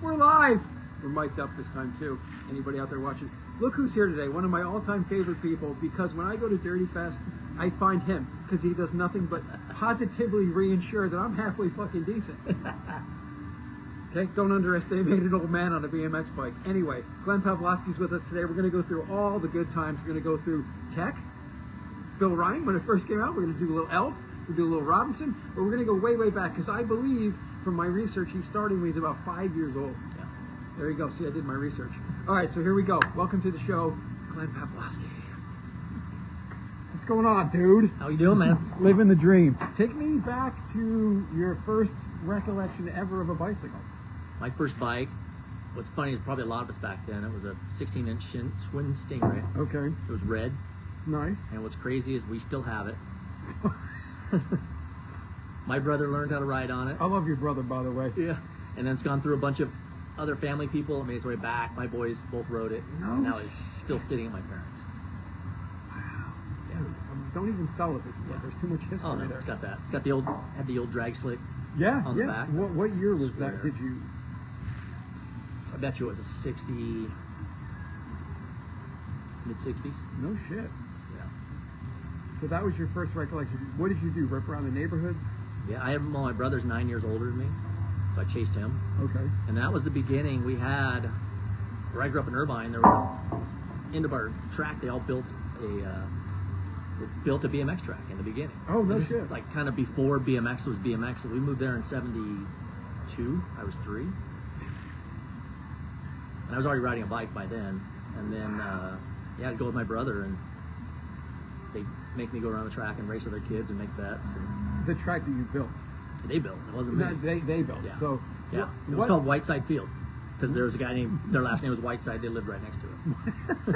We're live. We're mic'd up this time too. Anybody out there watching? Look who's here today. One of my all-time favorite people, because when I go to Dirty Fest, I find him because he does nothing but positively reassure that I'm halfway fucking decent. Okay, don't underestimate an old man on a BMX bike. Anyway, Glenn PAVLOVSKY's with us today. We're going to go through all the good times. We're going to go through Tech, Bill Ryan when it first came out. We're going to do a little Elf. We'll do a little Robinson. But we're going to go way, way back because I believe, from my research, he started when he was about 5 years old. Yeah. There you go. See, I did my research. All right, so here we go. Welcome to the show, Glenn PAVLOVSKY. What's going on, dude? How you doing, man? Living the dream. Take me back to your first recollection ever of a bicycle. My first bike, what's funny is probably a lot of us back then, it was a 16-inch Twin Stingray. Okay. It was red. Nice. And what's crazy is we still have it. My brother learned how to ride on it. I love your brother, by the way. Yeah. And then it's gone through a bunch of other family people, made its way back. My boys both rode it. No. And now it's still sitting at my parents. Wow. Yeah. Dude, don't even sell it this way. There's too much history Oh no, there. it's got that. It's got the old, had the old drag slick. Yeah, on the back. What year was that? Swear. Did you? I bet you it was a 60, mid-60s. No shit. Yeah. So that was your first recollection. What did you do? Rip around the neighborhoods? Yeah, I have, well, my brother's 9 years older than me, so I chased him. Okay. And that was the beginning. We had, where I grew up in Irvine, there was end of our track, they all built a BMX track in the beginning. Oh, no It was shit. like kind of before BMX was BMX. So we moved there in 72. I was 3. And I was already riding a bike by then. And then, yeah, I'd go with my brother, and they'd make me go around the track and race other kids and make bets. And The track that you built. they built. It wasn't me. No, they built. Yeah. So Yeah, it was called Whiteside Field because there was a guy named, their last name was Whiteside. They lived right next to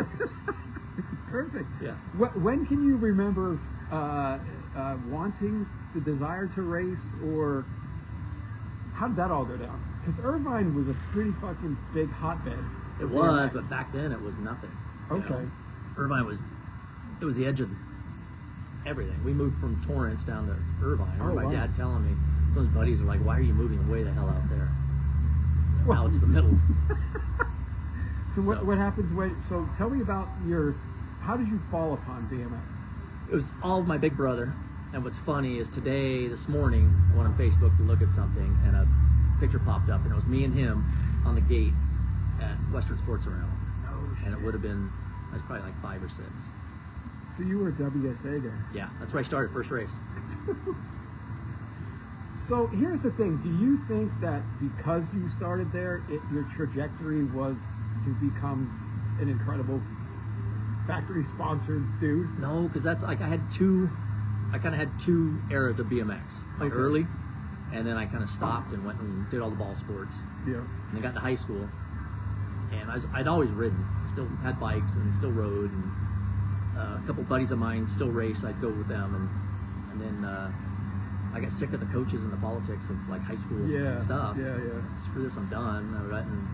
it. Perfect. Yeah. When can you remember wanting the desire to race, or how did that all go down? Because Irvine was a pretty fucking big hotbed. It was, but back then it was nothing. you Okay. know. Irvine was, it was the edge of everything. We moved from Torrance down to Irvine. I remember Oh, my wow. dad telling me, some of his buddies were like, "Why are you moving way the hell out there?" You know, Well- now it's the middle. So So- what happens when? So tell me about how did you fall upon BMX? It was all my big brother. And what's funny is today, this morning, I went on Facebook to look at something, and a picture popped up, and it was me and him on the gate at Western Sports Arena. Oh, And it would have been, I was probably like 5 or 6. So you were a WSA guy. Yeah, that's where I started, first race. So here's the thing. Do you think that because you started there, your trajectory was to become an incredible factory-sponsored dude? No, because that's like I kind of had two eras of BMX. Like Okay. early, and then I kind of stopped and went and did all the ball sports. Yeah. And I got to high school, and I'd always ridden, still had bikes and still rode, and a couple buddies of mine still raced. I'd go with them, and then I got sick of the coaches and the politics of like high school Yeah. stuff. Yeah, yeah. I said, screw this, I'm done. I went and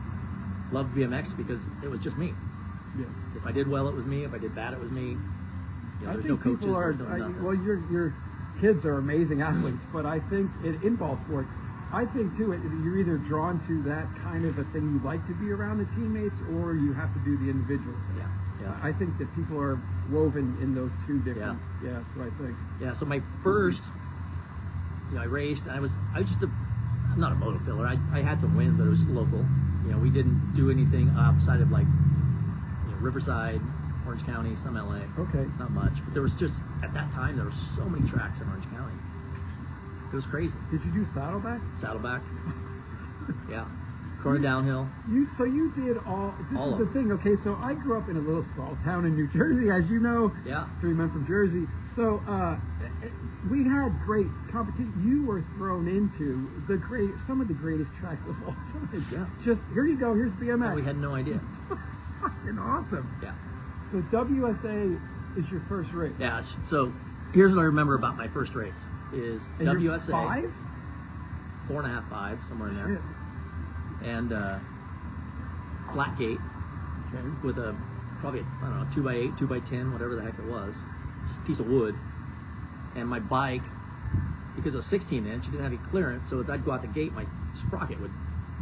loved BMX because it was just me. Yeah. If I did well, it was me. If I did bad, it was me. You know, there's no coaches. people are. There's no nothing. Well, your kids are amazing athletes, but I think in ball sports, I think too, you're either drawn to that kind of a thing. You like to be around the teammates, or you have to do the individual thing. Yeah, yeah. I think that people are woven in those two different. Yeah, that's what I think. Yeah, so my first, I raced. I was just I'm not a moto filler. I had some wins, but it was just local. We didn't do anything outside of like, Riverside, Orange County, some LA. Okay. Not much, but there was just at that time there were so many tracks in Orange County. It was crazy. Did you do saddleback? Saddleback. Yeah. Corner downhill. So you did all. This All is of the them. thing. Okay, so I grew up in a little small town in New Jersey, as you know. Yeah. 3 men from Jersey. So we had great competition. You were thrown into some of the greatest tracks of all time. Yeah. Just here you go. Here's BMX. And we had no idea. Fucking awesome. Yeah. So WSA is your first race. Yeah. So here's what I remember about my first race is And you're WSA. 5? 4.5, 5, somewhere in there. Shit. And flat gate Okay. with probably I don't know, 2x8, 2x10, whatever the heck it was, just a piece of wood. And my bike, because it was 16 inch, it didn't have any clearance, so as I'd go out the gate, my sprocket would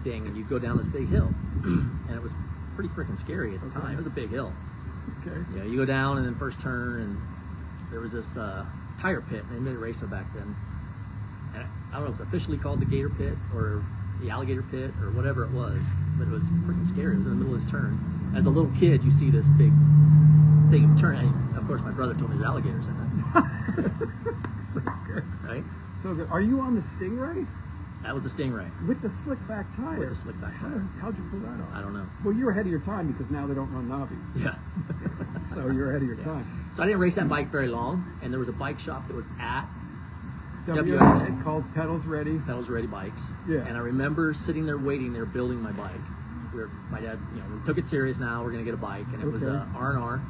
ding, and you go down this big hill, and it was pretty freaking scary at the time. It was a big hill. Okay. You know, you go down and then first turn, and there was this tire pit. And they made a racer back then, and I don't know if it's officially called the Gator Pit or the Alligator Pit or whatever it was, but it was freaking scary. It was in the middle of this turn. As a little kid, you see this big thing turn, and of course my brother told me there's alligators in it. So good. Right? So good. Are you on the Stingray? That was the Stingray. With the slick back tire? With the slick back tire. How'd you pull that off? I don't know. Well, you're ahead of your time because now they don't run knobbies. Yeah. So you're ahead of your Yeah. time. So I didn't race that bike very long, and there was a bike shop that was at WSA called Pedals Ready. Pedals Ready Bikes. Yeah. And I remember sitting there waiting. They were building my bike. My dad, we took it serious now. We're going to get a bike. And it was Okay. R&R.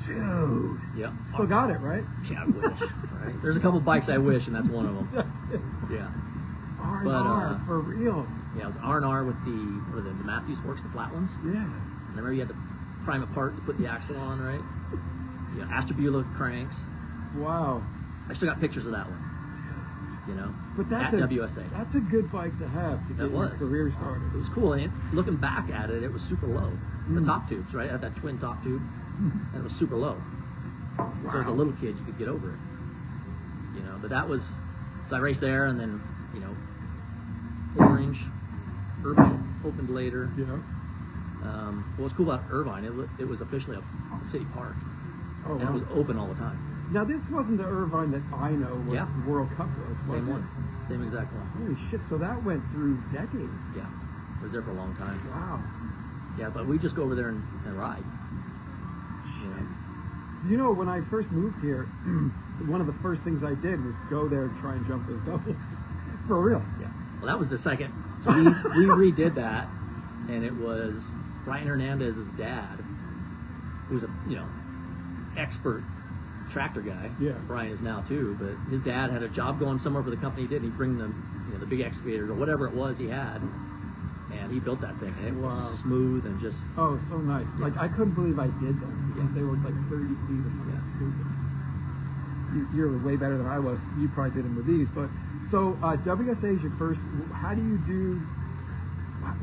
Dude. Yep. Still got it, right? Yeah, I wish. Right? There's a couple bikes I wish, and that's one of them. That's it. Yeah. R&R, for real. Yeah, it was R&R with the Matthews forks, the flat ones. Yeah. Remember you had to prime apart to put the axle on, right? Yeah, Astabula cranks. Wow. I still got pictures of that one. But that's at WSA. That's a good bike to have to get your career started. It was cool, and looking back at it, it was super low. The top tubes, right? It had that twin top tube, and it was super low. Wow. So as a little kid, you could get over it. But that was, so I raced there, and then, Orange, Irvine opened later. Yeah. What's cool about Irvine, it was officially a city park, Oh, and wow. it was open all the time. Now, this wasn't the Irvine that I know what Yeah. World Cup was Same it? one, same exact one. Holy shit, so that went through decades. Yeah, I was there for a long time. Wow. Yeah, but we just go over there and ride. When I first moved here, one of the first things I did was go there and try and jump those doubles. For real. Yeah. Well, that was the second. So we redid that, and it was Brian Hernandez's dad, who's a expert tractor guy. Yeah. Brian is now too, but his dad had a job going somewhere for the company he did. And he'd bring them, the big excavator or whatever it was he had, and he built that thing, and it was smooth and just. Oh, so nice. Yeah. Like, I couldn't believe I did them because they were like 30 feet or something stupid. You're way better than I was. You probably did them with these, but so WSA is your first. How do you do?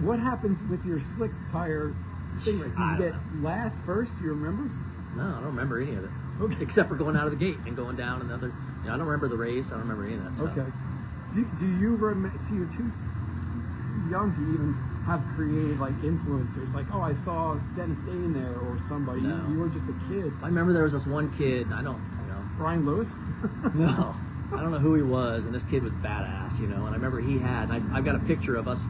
What happens with your slick tire Stingray? Do you get last, first? Do you remember? No, I don't remember any of it. Okay. Except for going out of the gate and going down another. I don't remember the race. I don't remember any of that stuff. Okay. Do you remember? See, you're too young to even have creative influencers. Like, oh, I saw Dennis Dane there or somebody. No. You were just a kid. I remember there was this one kid. I don't. Brian Lewis? No, I don't know who he was, and this kid was badass, and I remember he had, I've got a picture of us,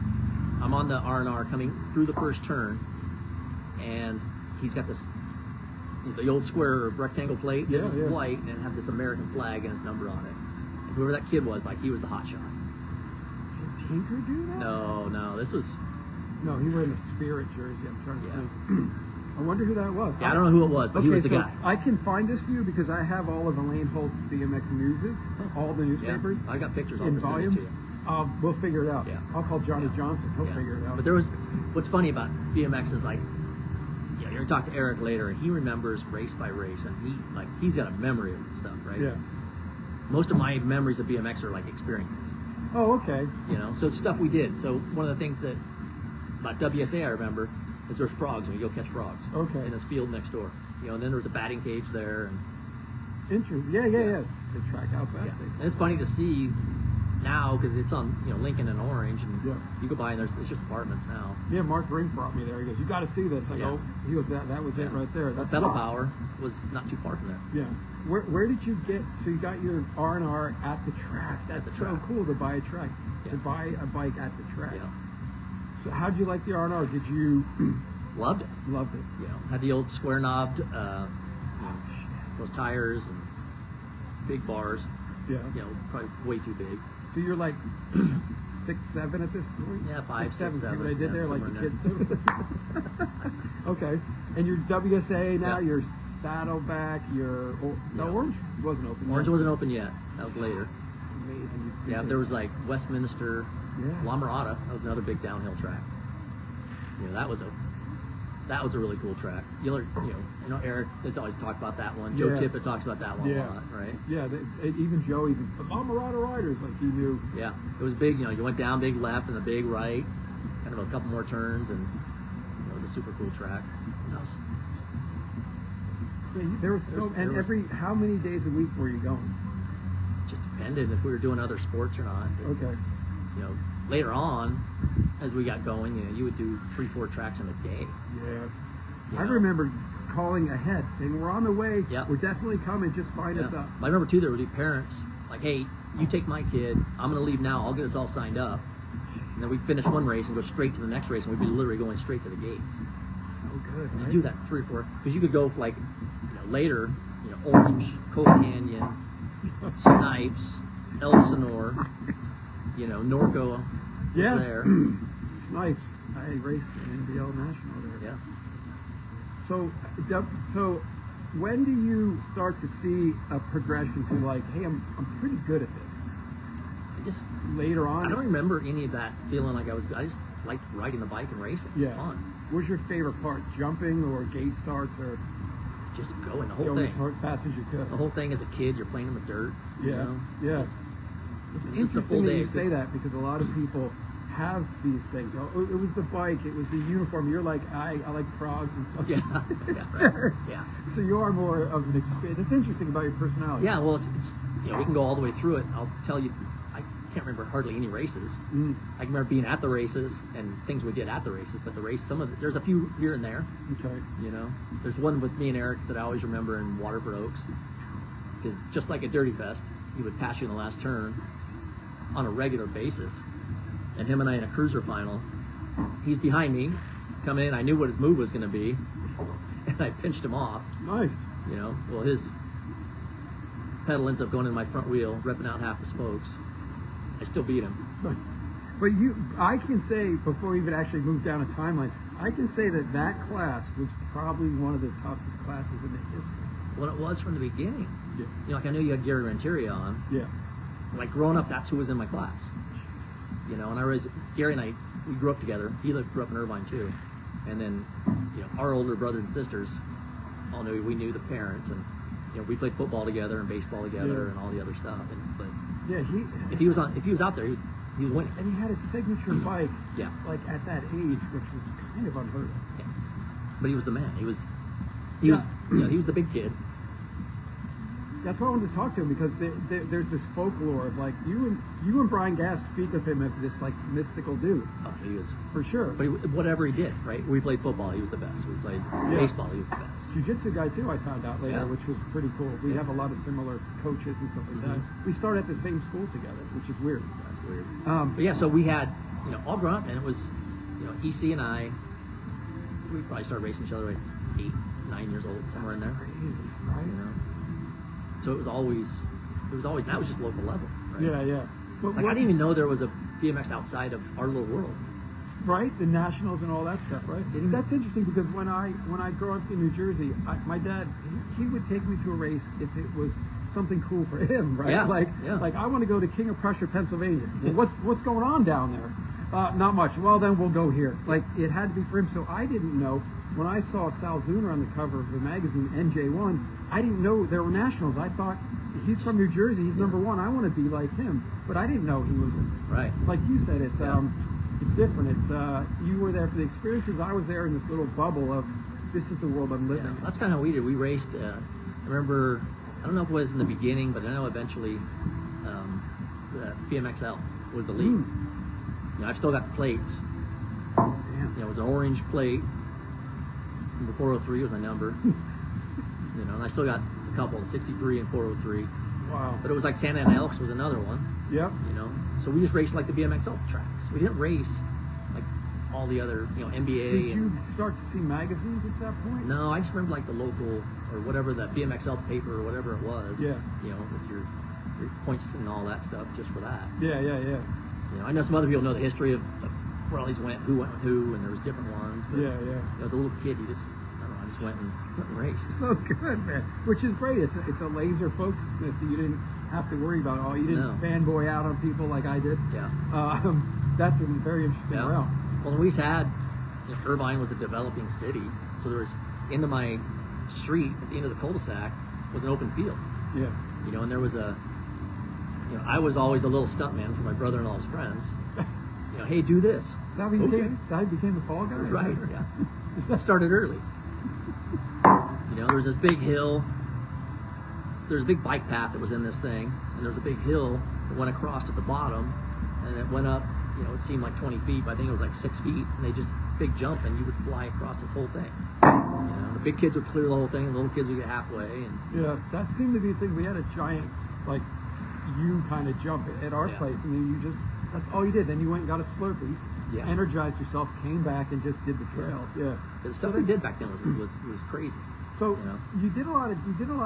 I'm on the R&R coming through the first turn, and he's got this, the old square rectangle plate, this is white, and it had this American flag and his number on it. And whoever that kid was, he was the hot shot. Did Tinker do that? No, this was... No, he wearing a Spirit jersey, I'm trying to think. I wonder who that was. Yeah, I don't know who it was, but he was the guy. I can find this for you because I have all of Elaine Holt's BMX newses, all the newspapers. Yeah, I got pictures. I'll in send it volumes. to you. We'll figure it out. Yeah. I'll call Johnny Johnson. He'll Yeah. figure it out. But there was, what's funny about BMX is you're gonna talk to Eric later, and he remembers race by race, and he's got a memory of stuff, right? Yeah. Most of my memories of BMX are experiences. Oh, okay. So it's stuff we did. So one of the things that about WSA I remember is there's frogs, and we go catch frogs. Okay. In this field next door. And then there was a batting cage there, and Interesting. Yeah. They track out that thing. And it's funny to see now because it's on Lincoln and Orange, and you go by and it's just apartments now. Yeah, Mark Rink brought me there. He goes, "You got to see this." I go, "He goes, that was it right there." That's Pedal Power was not too far from there. Yeah. Where did you get? So you got your R&R at the track. That's so cool to buy a track. Yeah. To buy a bike at the track. Yeah. So how did you like the R&R? Did you Loved it. loved it? Had the old square knobbed those tires and big bars. Yeah. Probably way too big. So you're like 6'7" at this point? Yeah, 5, 6, 6'7". 7. See what I did there, like somewhere the in kids do. Okay. And your WSA now, Yeah. your Saddleback, your Orange wasn't open. Orange yet. wasn't open yet. That was later. It's amazing. Yeah, there was Westminster, La Mirada. That was another big downhill track. That was a really cool track. Eric has always talked about that one. Joe Tippett talks about that one a lot, right? Yeah, even Joe, the La Mirada riders, he knew. Yeah, it was big. You went down big left and a big right, kind of a couple more turns, and you know, it was a super cool track. And There was how many days a week were you going? just depended if we were doing other sports or not. But, Okay. you know, later on, as we got going, you know, you would do 3-4 tracks in a day. Yeah. You I know? remember calling ahead, saying, we're on the way. Yep. We're definitely coming. Just sign us Yeah. up. I remember too, there would be parents like, hey, you take my kid, I'm going to leave now, I'll get us all signed up. And then we'd finish one race and go straight to the next race, and we'd be literally going straight to the gates. So good, And right? you do that 3 or 4, because you could go for like, you know, later, you know, Orange, Coal Canyon, Snipes, Elsinore, you know, Norco was there. Snipes. I raced in NBL National there. Yeah. So when do you start to see a progression to like, hey, I'm pretty good at this? Later on? I don't remember any of that feeling like I just liked riding the bike and racing. It was fun. What was your favorite part? Jumping or gate starts or Just going, the whole going thing. as fast as you could? The whole thing as a kid, you're playing in the dirt. You Yeah, know? yeah. Just- It's it's just a full interesting that day you of say good- that because a lot of people have these things. Oh, it was the bike, it was the uniform. You're like, I like frogs and Yeah, yeah, right. Yeah. So you are more of an experience. It's interesting about your personality. Yeah, well, it's you know, we can go all the way through it. I'll tell you, I can't remember hardly any races. Mm. I can remember being at the races and things we did at the races, but the race, there's a few here and there. Okay. You know, there's one with me and Eric that I always remember in Waterford Oaks, because just like at Dirty Fest, he would pass you in the last turn on a regular basis, and him and I in a cruiser final, he's behind me, coming in. I knew what his move was going to be, and I pinched him off. Nice. You know, well, his pedal ends up going in my front wheel, ripping out half the spokes. I still beat him. But I can say, before we even actually move down a timeline, I can say that class was probably one of the toughest classes in the history. Well, it was from the beginning. Yeah. You know, like I knew you had Gary Renteria on. Yeah. Like growing up, that's who was in my class. You know, and Gary and I, we grew up together. He grew up in Irvine too. And then, you know, our older brothers and sisters all knew, we knew the parents, and, you know, we played football together and baseball together and all the other stuff. But Yeah, if he was out there, he was winning. and he had his signature bike. Yeah. Like at that age, which was kind of unheard of. Yeah. But he was the man. He was, Yeah. you know, he was the big kid. That's why I wanted to talk to him, because there's this folklore of like you and Brian Gass speak of him as this like mystical dude, Oh, he was, for sure. but whatever he did, right? We played football, he was the best. We played baseball, he was the best. Jiu-jitsu guy too, I found out later, Yeah. which was pretty cool. We have a lot of similar coaches and stuff like that. We started at the same school together, which is weird. That's weird. Um, But yeah, so we had, you know, all grown up, and it was, you know, EC and I, we probably started racing each other at 8, 9 years old, somewhere in there. Crazy, right? You know, so it was always, that was just local level. Right? Yeah. But Like I didn't even know there was a BMX outside of our little world. right, the nationals and all that stuff, right? That's interesting because when I grew up in New Jersey, my dad he would take me to a race if it was something cool for him, right? Yeah, Like yeah. like I want to go to King of Prussia, Pennsylvania. Well, what's going on down there? Not much. Well, then we'll go here. Like it had to be for him. So I didn't know when I saw Sal Zuner on the cover of the magazine NJ1. I didn't know there were nationals. I thought he's from New Jersey. He's number one. I want to be like him. But I didn't know he was. Right. Like you said, it's different. It's you were there for the experiences. I was there in this little bubble of this is the world I'm living Yeah, in. that's kind of how we did. We raced. I remember, I don't know if it was in the beginning, but I know eventually the BMXL was the lead. You know, I've still got the plates. Damn. You know, it was an orange plate. Number 403 was my number. You know, and I still got a couple, 63 and 403. Wow. But it was like Santa Ana Elks was another one. Yep. You know, so we just raced like the BMXL tracks. We didn't race like all the other, you know, NBA. Did you start to see magazines at that point? No, I just remember like the local or whatever, the BMXL paper or whatever it was. Yeah. You know, with your points and all that stuff just for that. Yeah. You know, I know some other people know the history of where all these went with who, and there was different ones. But Yeah. you know, as a little kid, I just went and raced. So good, man. Which is great. It's a laser focusedness that you didn't have to worry about. You didn't No. fanboy out on people like I did. Yeah. That's a very interesting Yeah. realm. Well, we had, you know, Irvine was a developing city, so there was, into my street at the end of the cul-de-sac was an open field. Yeah. You know, and there was I was always a little stuntman for my brother-in-law's friends. hey, do this. Is that how you became the fall guy? Right, yeah. That started early. There was this big hill. There's a big bike path that was in this thing, and there was a big hill that went across at the bottom, and it went up, it seemed like 20 feet, but I think it was like 6 feet, and they just big jump, and you would fly across this whole thing. The big kids would clear the whole thing, and the little kids would get halfway. And yeah, that seemed to be the thing. We had a giant, like, you kind of jump at our place, and then that's all you did. Then you went and got a Slurpee, energized yourself, came back, and just did the trails. Yeah. The stuff we did back then was crazy. So you did a lot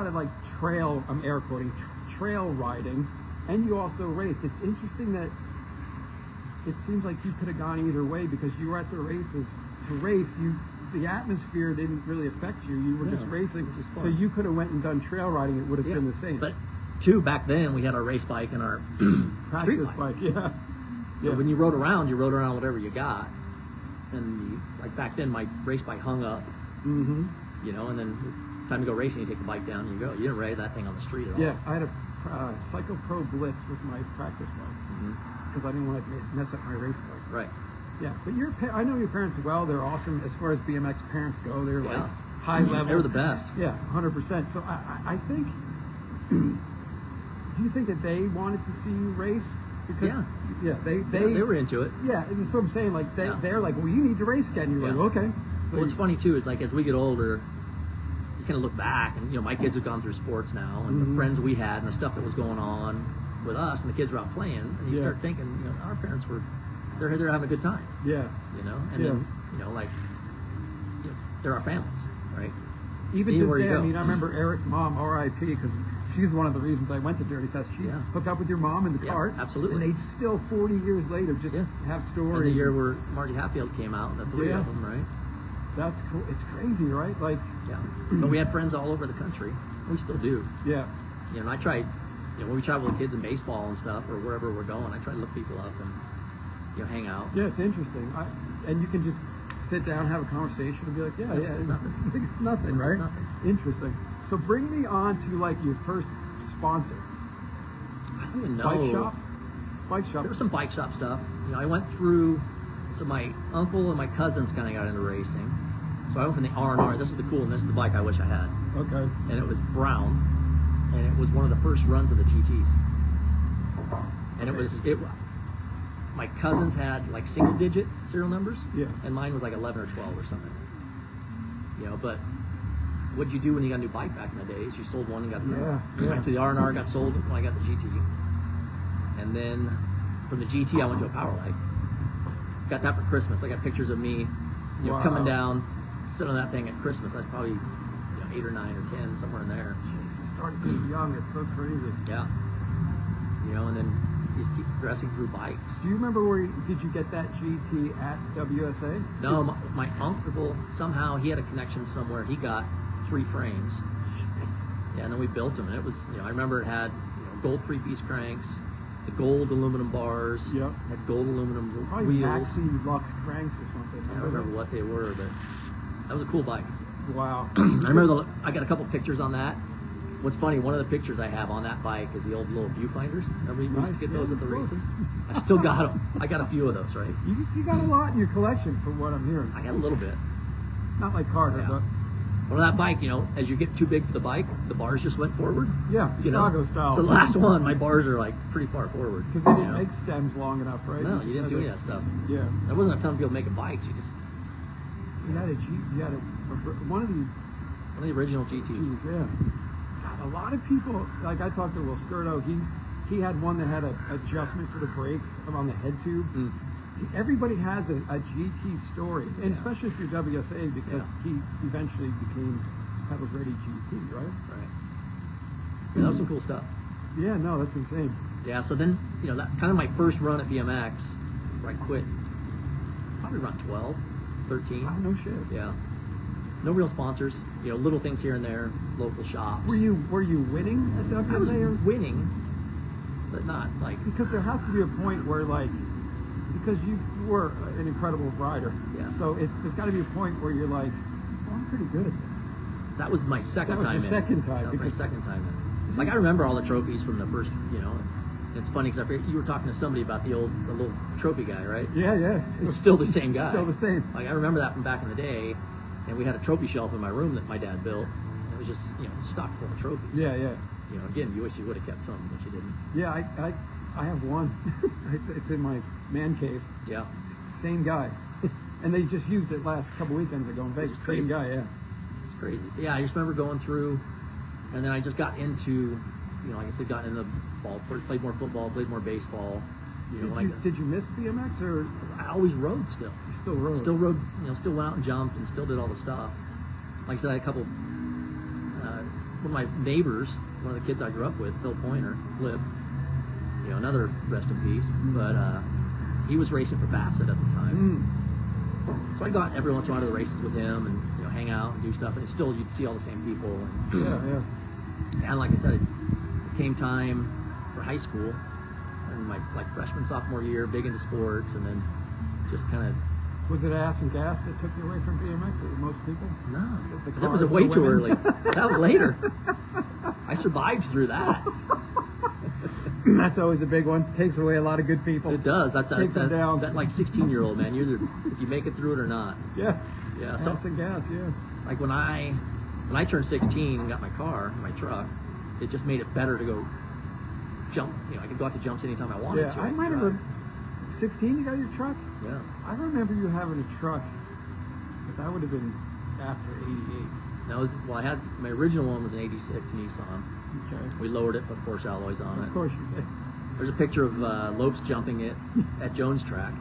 of like trail. I'm air quoting trail riding, and you also raced. It's interesting that it seems like you could have gone either way because you were at the races to race. The atmosphere didn't really affect you. You were just racing, so you could have went and done trail riding. It would have been the same. But back then we had our race bike and our practice bike. Yeah. So when you rode around whatever you got, and like back then my race bike hung up. Mm-hmm. And then time to go racing, you take the bike down and you go. You didn't ride that thing on the street at all. Yeah, I had a Cycle Pro Blitz with my practice bike because I didn't want to mess up my race bike. Right. Yeah, but I know your parents well. They're awesome as far as BMX parents go. They're like high level. They were the best. Yeah, 100%. So I think. Do you think that they wanted to see you race? Because, they were into it. Yeah, that's what I'm saying. Like they're like, well, you need to race again. You're like, okay. So what's funny too is like as we get older, you kind of look back, and my kids have gone through sports now, and the friends we had, and the stuff that was going on with us, and the kids were out playing, and you start thinking, our parents they're having a good time. Yeah. And then they're our families, right? Even to today, I mean, I remember Eric's mom, R.I.P., because she's one of the reasons I went to Dirty Fest. She hooked up with your mom in the cart. Absolutely. And they still, 40 years later, just have stories. And the year where Marty Hatfield came out, the three of them, right? That's cool. It's crazy, right? Like, but we had friends all over the country. We still do. Yeah. And I tried, when we travel with kids in baseball and stuff, or wherever we're going, I try to look people up and, hang out. Yeah, it's interesting. And you can just sit down, have a conversation, and be like, it's nothing. It's nothing, right? It's nothing. Interesting. So bring me on to like your first sponsor. I don't even know. Bike shop. There was some bike shop stuff. I went through. So my uncle and my cousins kind of got into racing. So I went from the R&R. This is the cool one. This is the bike I wish I had. Okay. And it was brown, and it was one of the first runs of the GTs. And my cousins had like single-digit serial numbers. Yeah. And mine was like 11 or 12 or something. But what'd you do when you got a new bike back in the days? You sold one and got another. Yeah. So the R&R got sold when I got the GT. And then from the GT, I went to a Powerlight. Got that for Christmas. I got pictures of me, coming down, sitting on that thing at Christmas. I was probably 8 or 9 or 10, somewhere in there. Jeez, you started so young. It's so crazy. Yeah. And then you just keep progressing through bikes. Do you remember did you get that GT at WSA? No, my uncle, somehow he had a connection somewhere. He got 3 frames. Yeah, and then we built them. And it was, I remember it had, gold 3-piece cranks, the gold aluminum bars, had gold aluminum Probably wheels. Maxi Lux cranks or something. I don't remember what they were, but that was a cool bike. Wow. I remember I got a couple pictures on that. What's funny, one of the pictures I have on that bike is the old little viewfinders. Remember you used to get those at the races? I still got them. I got a few of those, right? You got a lot in your collection from what I'm hearing. I got a little bit. Not like Carter, but... Well, that bike, as you get too big for the bike, the bars just went forward. Yeah, Chicago style. So the last one, my bars are like pretty far forward. Because they didn't make stems long enough, right? No, you didn't do any of that stuff. Yeah. There wasn't a ton of people making bikes. You just... You had one of the original GTs. Yeah. God, a lot of people, like I talked to Will Skirto, he had one that had an adjustment for the brakes on the head tube. Everybody has a GT story, and especially if you're WSA, because he eventually became Pedals Ready GT, right? Right. Yeah, that was some cool stuff. Yeah, no, that's insane. Yeah, so then, that kind of my first run at BMX, where I quit, probably around 12, 13. Oh, no shit. Yeah. No real sponsors, little things here and there, local shops. Were you winning at WSA? I was winning, but not like... Because there has to be a point where because you were an incredible rider. Yeah. So there's got to be a point where you're like, well, I'm pretty good at this. That was my second time in. That was my second time. Like I remember all the trophies from the first, It's funny because you were talking to somebody about the little trophy guy, right? Yeah. It's still the same guy. Still the same. Like I remember that from back in the day, and we had a trophy shelf in my room that my dad built. And it was just stocked full of trophies. Yeah. Again, you wish you would have kept some, but you didn't. Yeah, I have one. it's in my man cave. Yeah. Same guy. And they just used it last couple weekends ago in Vegas. Same guy, yeah. It's crazy. Yeah, I just remember going through, and then I just got into, like I said, got into ball sport, played more football, played more baseball. Did you miss BMX or? I always rode still. You still rode? Still rode, still went out and jumped and still did all the stuff. Like I said, I had a couple, one of my neighbors, one of the kids I grew up with, Phil Pointer, Flip, another rest in peace, but he was racing for Bassett at the time. So I got every once in a while to the races with him and hang out and do stuff, and still you'd see all the same people. And, and like I said, it came time for high school, and my freshman, sophomore year, big into sports, and then just kind of. Was it ass and gas that took you away from BMX? Like most people? No, because that was way too early. That was later. I survived through that. That's always a big one. Takes away a lot of good people. It does. Takes them down. That 16-year-old man. You're if you make it through it or not. Yeah. So, ass and gas. Yeah. Like when I turned 16 and got my truck, it just made it better to go jump. I could go out to jumps anytime I wanted to. I might have. 16, you got your truck? Yeah. I remember you having a truck, but that would have been after '88. I had my original one was an '86 Nissan. Okay. We lowered it, put Porsche alloys on it. Of course you did. There's a picture of Lopes jumping it at Jones Track.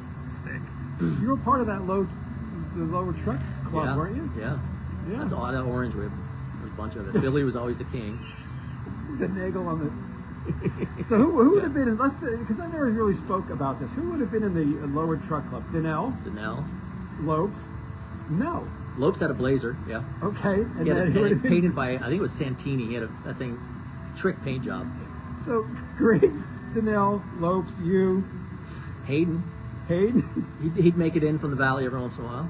Sick. You were part of that the lower truck club, weren't you? Yeah. That's all that orange whip. There's a bunch of it. Billy was always the king. The nagel on the. So who would have been in? Because I never really spoke about this. Who would have been in the lower truck club? Donnell. Lopes. No. Lopes had a Blazer. Yeah. Okay. And he had it painted by, I think it was Santini. He had that thing, trick paint job. So Griggs, Donnell, Lopes, you, Hayden. He'd make it in from the valley every once in a while.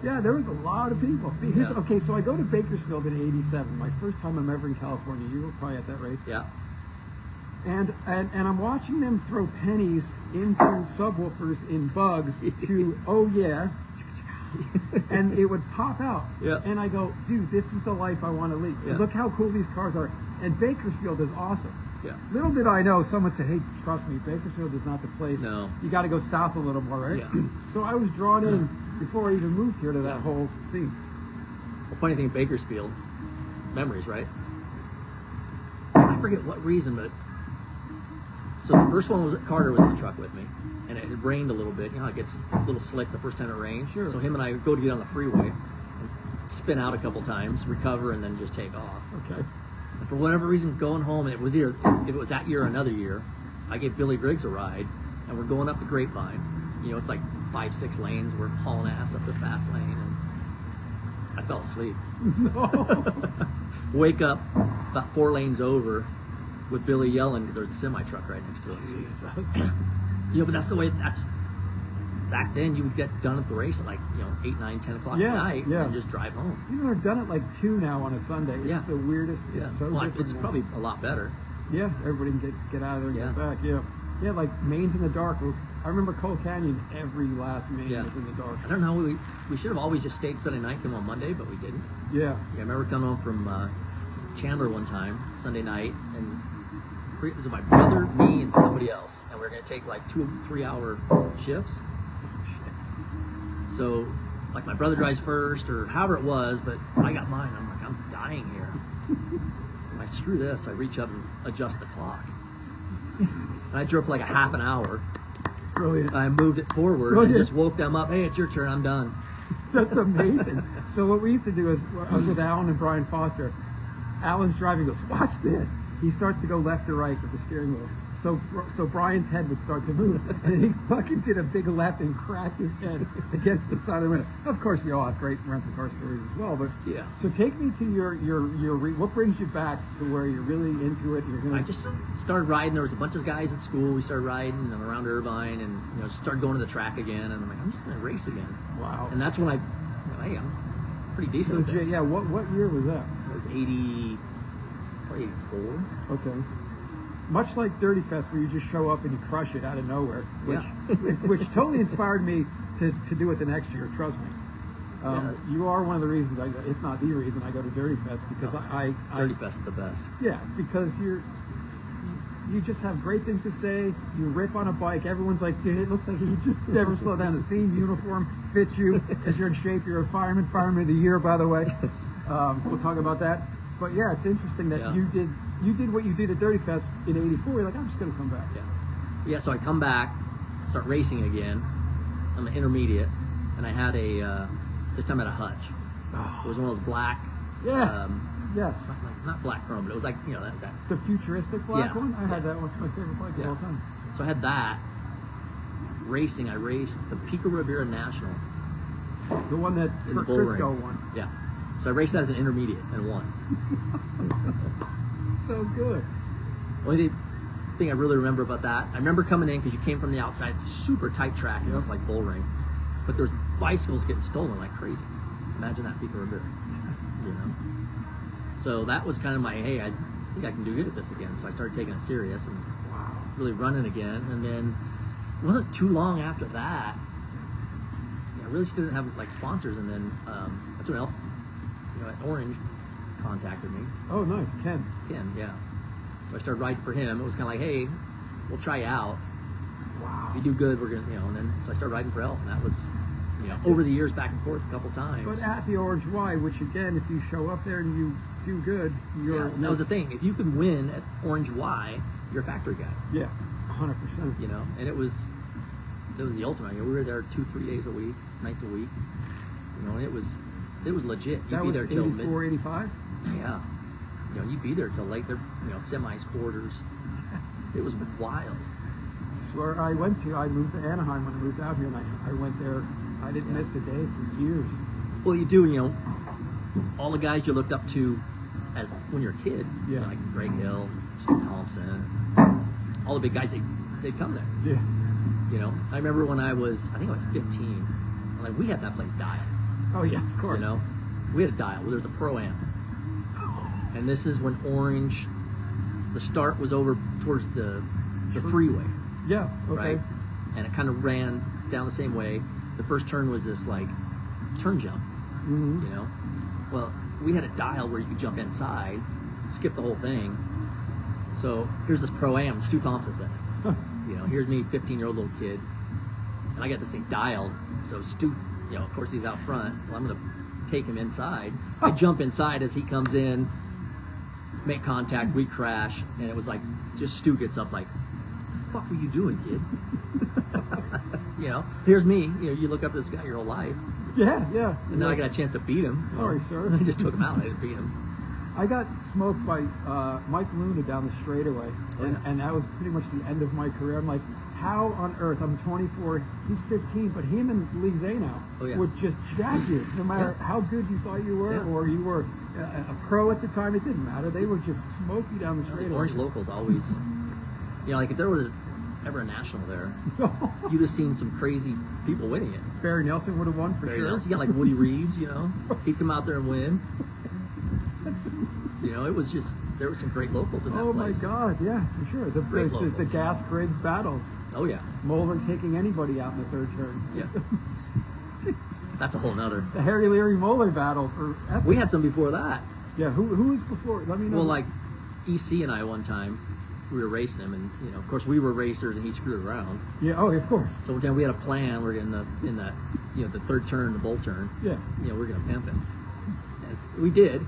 Yeah, there was a lot of people. Okay, so I go to Bakersfield in '87. My first time I'm ever in California. You were probably at that race. Yeah. And I'm watching them throw pennies into subwoofers in bugs to and it would pop out. Yeah. And I go, dude, this is the life I want to lead. Yeah. Look how cool these cars are. And Bakersfield is awesome. Yeah. Little did I know, someone said, hey, trust me, Bakersfield is not the place. No. You got to go south a little more, right? Yeah. So I was drawn in before I even moved here to that whole scene. Well, funny thing, Bakersfield, memories, right? I forget what reason, but so the first one was Carter was in the truck with me, and it had rained a little bit. You know how it gets a little slick the first time it rains? Sure. So him and I would go to get on the freeway and spin out a couple times, recover, and then just take off. Okay. And for whatever reason, going home, and it was that year or another year, I gave Billy Griggs a ride, and we're going up the Grapevine. It's like 5-6 lanes. We're hauling ass up the fast lane, and I fell asleep. No. Wake up about 4 lanes over with Billy yelling because there's a semi truck right next to us. But that's the way. Back then you would get done at the race at 8, 9, 10 o'clock at night and just drive home. They're done at 2 now on a Sunday. It's the weirdest. Yeah. It's so different. It's probably a lot better. Yeah, everybody can get out of there and get back. Yeah, like Maine's in the dark. I remember Coal Canyon, every last main was in the dark. I don't know. We should have always just stayed Sunday night, come on Monday, but we didn't. Yeah. I remember coming home from Chandler one time, Sunday night, and it was my brother, me, and somebody else, and we were going to take 2-3 hour shifts. So, my brother drives first, or however it was, but I got mine. I'm dying here. So I screw this. I reach up and adjust the clock. And I drove for a half an hour. Brilliant. I moved it forward and just woke them up. Hey, it's your turn. I'm done. That's amazing. So what we used to do is, I was with Alan and Brian Foster. Alan's driving, goes, watch this. He starts to go left or right with the steering wheel. So Brian's head would start to move, and he fucking did a big left and cracked his head against the side of the window. Of course, we all have great rental car stories as well, but So take me to your what brings you back to where you're really into it. I just started riding. There was a bunch of guys at school. We started riding around Irvine, and started going to the track again. And I'm like, I'm just gonna race again. Wow. And that's when hey, I'm pretty decent at this. Yeah. What year was that? It was 84. Okay. much like Dirty Fest, where you just show up and you crush it out of nowhere, which Yeah. which totally inspired me to do it the next year. Trust me. You are one of the reasons I go, if not the reason I go to Dirty Fest, because Dirty Fest is the best. Yeah, because you just have great things to say. You rip on a bike. Everyone's like, dude, it looks like you just never slow down. The same uniform fits you as you're in shape. You're a fireman of the year, by the way. We'll talk about that. But yeah, it's interesting that you did what you did at Dirty Fest in '84. You're like, I'm just gonna come back. Yeah. So I come back, start racing again. I'm an intermediate, and I had this time I had a hutch. Oh. It was one of those black. Yeah. Yes. Not black chrome, but it was like that. The futuristic black Yeah. one. I had that one. It's my favorite bike of all time. So I had that. Racing, I raced the Pico Rivera National. The one that In the bull Crisco ring. won. Yeah. So I raced that as an intermediate and won. So good. Only thing I really remember about that, I remember coming in because you came from the outside, it's a super tight track, and it was like bull ring. But there's bicycles getting stolen like crazy. Imagine that, Pico Rivera. So that was kind of my, hey, I think I can do good at this again. So I started taking it serious and really running again. And then it wasn't too long after that. I really still didn't have like sponsors. And then that's when Elf, at Orange contacted me. Oh, nice, Ken, yeah. So I started riding for him. It was kind of like, hey, we'll try you out. Wow. If you do good, we're gonna, and then so I started riding for Elf, and that was, over the years back and forth a couple times. But at the Orange Y, which again, if you show up there and you do good, that was the thing. If you could win at Orange Y, you're a factory guy. Yeah, 100%. And it was the ultimate. We were there 2-3 days a week, nights a week. And it was legit. You'd be there till 84, 85? Yeah. You'd be there till late. There, semis, quarters. It was wild. That's where I went to. I moved to Anaheim when I moved out here, and I went there. I didn't miss a day for years. Well, you do, all the guys you looked up to as when you're a kid, like Greg Hill, Steve Thompson, all the big guys, they'd come there. Yeah. I remember when I was 15, like we had that place dialed. Oh yeah, of course. We had a dial. Well, there was a Pro-Am. And this is when Orange, the start was over towards the freeway. Yeah, okay. Right? And it kind of ran down the same way. The first turn was this like turn jump. Well, we had a dial where you could jump inside, skip the whole thing. So here's this Pro-Am, Stu Thompson's in it. Here's me, 15-year-old little kid, and I got this thing dialed. So Stu, of course he's out front. Well, I'm gonna take him inside. I jump inside as he comes in, make contact, we crash, and it was like, just Stu gets up like, the fuck were you doing, kid? Here's me. You look up to this guy your whole life. Yeah. And then I got a chance to beat him. Sorry, sir. I just took him out. I didn't beat him. I got smoked by Mike Luna down the straightaway, and that was pretty much the end of my career. I'm like, how on earth? I'm 24. He's 15, but him and League A now would just jack you, no matter how good you thought you were, or you were a pro at the time. It didn't matter. They would just smoke you down the straightaway. Orange locals always, like if there was ever a national there, you'd have seen some crazy people winning it. Barry Nelson would have won for sure. Nelson, like Woody Reeves, he'd come out there and win. It was just, there were some great locals in that place. Oh my God, yeah, for sure. The gas grids battles. Oh yeah. Moeller taking anybody out in the third turn. Yeah. That's a whole nother. The Harry Leary Moeller battles were epic. We had some before that. Yeah, who was before? Let me know. Well, like EC and I one time, we were racing him, and of course we were racers, and he screwed around. Yeah, of course. So one time we had a plan. We're in the the third turn, the bull turn. Yeah. We're gonna pimp him, and we did.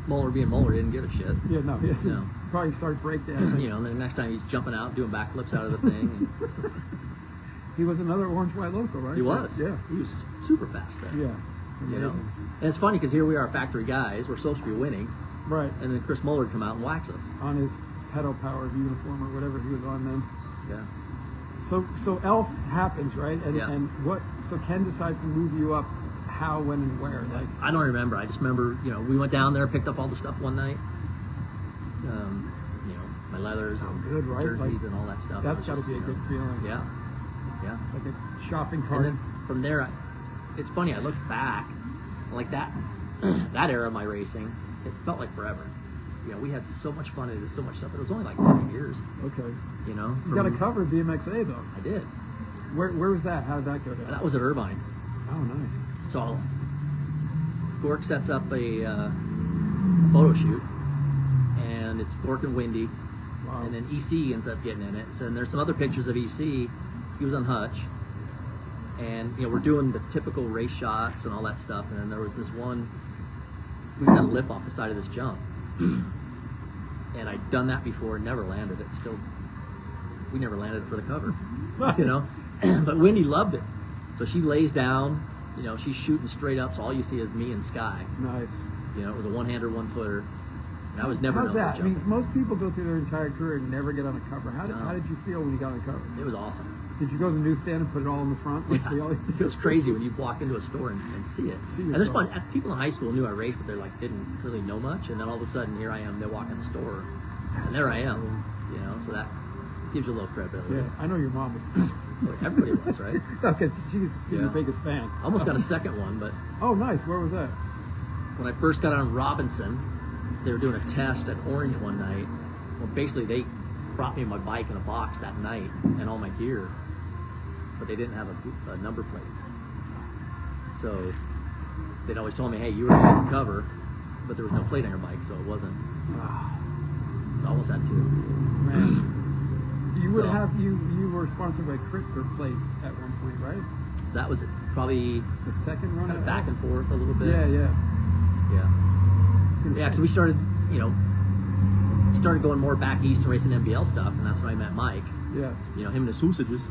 Moeller being Moeller didn't give a shit. Yeah, no. Probably start breakdancing. And then the next time he's jumping out, doing backflips out of the thing. And he was another Orange White local, right? He was. Yeah. He was super fast there. Yeah. And it's funny because here we are, factory guys. We're supposed to be winning. Right. And then Chris Moeller would come out and wax us on his pedal powered uniform or whatever he was on then. Yeah. So Elf happens, right? And what? So Ken decides to move you up. How, when, and where? Like, I don't remember. I just remember, we went down there, picked up all the stuff one night. My leathers, so good, right? jerseys, and all that stuff. That's got to be a good feeling. Yeah. Like a shopping cart. And then from there, it's funny. I look back, like that era of my racing. It felt like forever. you know, we had so much fun and did so much stuff. But it was only like 10 years. Okay. You know. You got a cover at BMXA though. I did. Where was that? How did that go down? That was at Irvine. Oh, nice. So Gork sets up a photo shoot, and it's Gork and Wendy, Wow. and then EC ends up getting in it. So, and there's some other pictures of EC. He was on Hutch, and you know, we're doing the typical race shots and all that stuff. And then there was this one, we just had a lip off the side of this jump, and I'd done that before, never landed it. Still, we never landed it for the cover, you know. But Wendy loved it, so she lays down. You know, she's shooting straight up, so all you see is me and Sky. Nice. You know, it was a one-hander, one-footer. And I was never How's known that? for I mean, jumping. most people go through their entire career and never get on a cover. How No. did you feel when you got on a cover? It was awesome. Did you go to the newsstand and put it all in the front like they always It do? was crazy when you walk into a store and see it. See And there's yourself. fun. People in high school knew I raced, but they like didn't really know much. And then all of a sudden, here I am. They walk in the store, and there I am. You know, so that gives you a little credibility. Yeah, I know your mom was. Everybody was, right? Because she's your Yeah. biggest fan. Almost got a second one, but Oh, nice. Where was that? when I first got on Robinson, they were doing a test at Orange one night. Well, basically, they brought me my bike in a box that night and all my gear, but they didn't have a number plate. So they'd always told me, hey, you were going to cover, but there was no plate on your bike, so it wasn't. Ah, So I almost had to. man. You would So- have you were sponsored by Crit for plates at one point, right? That was probably The second run. kind of at back Elk? and forth a little bit. Yeah, yeah. Yeah. Gonna Yeah, because say- we started, you know, started going more back east and racing NBL stuff, and that's when I met Mike. Yeah. You know, him and the sausages.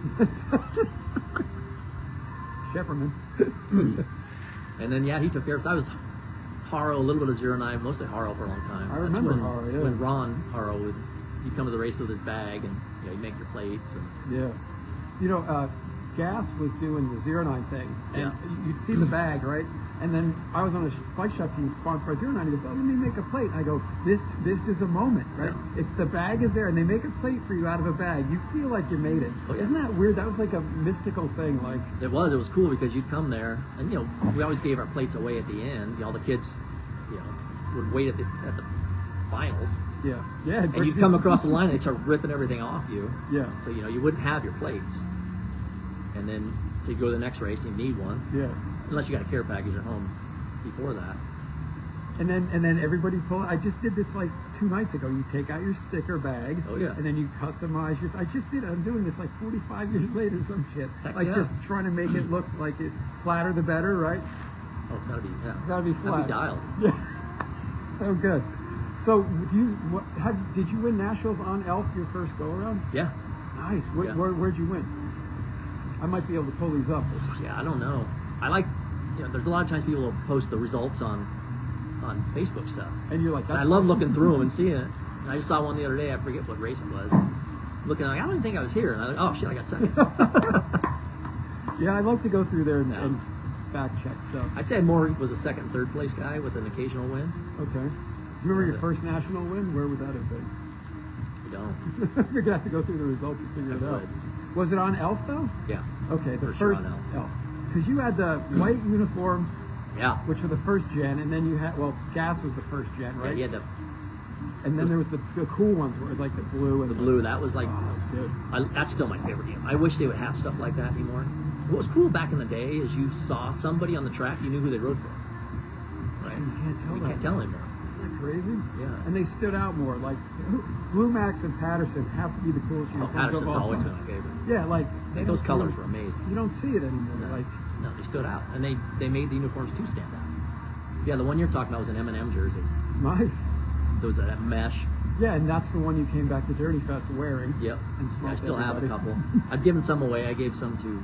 Shepperman. And then, yeah, he took care of us. I was Haro, a little bit of 09, mostly Haro for a long time. I That's remember when, Haro, yeah. When Ron Haro he'd come to the race with his bag, and you know, he'd make your plates. And Yeah. You know, Gas was doing the 09 thing, and Yeah. you'd see the bag, right? And then I was on a bike shop team sponsored by 09. He goes, "Oh, let me make a plate." And I go, "This is a moment, right? Yeah. If the bag is there and they make a plate for you out of a bag, you feel like you made it. Oh, yeah. Isn't that weird? That was like a mystical thing, like." it was cool because you'd come there, and you know, we always gave our plates away at the end. You know, all the kids, you know, would wait at the finals, Yeah. Yeah. and you'd come across the line, and they'd start ripping everything off you. Yeah. So you know, you wouldn't have your plates, and then so you go to the next race, and you need one, Yeah. unless you got a care package at home before that. And then everybody pull. I just did this like 2 nights ago. You take out your sticker bag. Oh, yeah. And then you customize your. I just did. I'm doing this like 45 years later, some shit. Heck Like yeah. just trying to make it look like it flatter the better, right? Oh, it's gotta be, yeah. Gotta be Gotta flat. be dialed. Yeah. So good. So did you win nationals on Elf your first go around? Yeah. Nice. Yeah. Where'd you win? I might be able to pull these up. Yeah, I don't know. I like, you know, there's a lot of times people will post the results on Facebook stuff. And you're like, And I love looking through them and seeing it. And I just saw one the other day, I forget what race it was. Looking like, I don't even think I was here. And I was like, oh shit, I got second. Yeah, I like to go through there and, Yeah. and fact check stuff. I'd say I more was a second, third place guy with an occasional win. Okay. Do you remember your first national win? Where would that have been? I don't. We're gonna have to go through the results and figure I it out. would. Was it on Elf though? Yeah. Okay, the For sure first on Elf. Because you had the white uniforms, Yeah. which were the first gen, and then you had Gas was the first gen, Yeah, right? he had the And then there was the cool ones where it was like the blue and blue. That was like, Oh, that was good. that's still my favorite game. I wish they would have stuff like that anymore. What was cool back in the day is you saw somebody on the track, you knew who they rode for. Right? You can't tell You that. can't tell anymore. Isn't that crazy? Yeah. And they stood out more. Like Blue Max and Patterson have to be the coolest Oh, uniforms Patterson's of all always time. been my favorite. Yeah, like they Those don't- colors were amazing. You don't see it anymore. No, Like no, they stood out, and they made the uniforms too stand out. Yeah, the one you're talking about was an M&M jersey. nice. There was that mesh. Yeah, and that's the one you came back to Dirty Fest wearing. Yep. And Yeah, I smoked still have a everybody. couple. I've given some away. I gave some to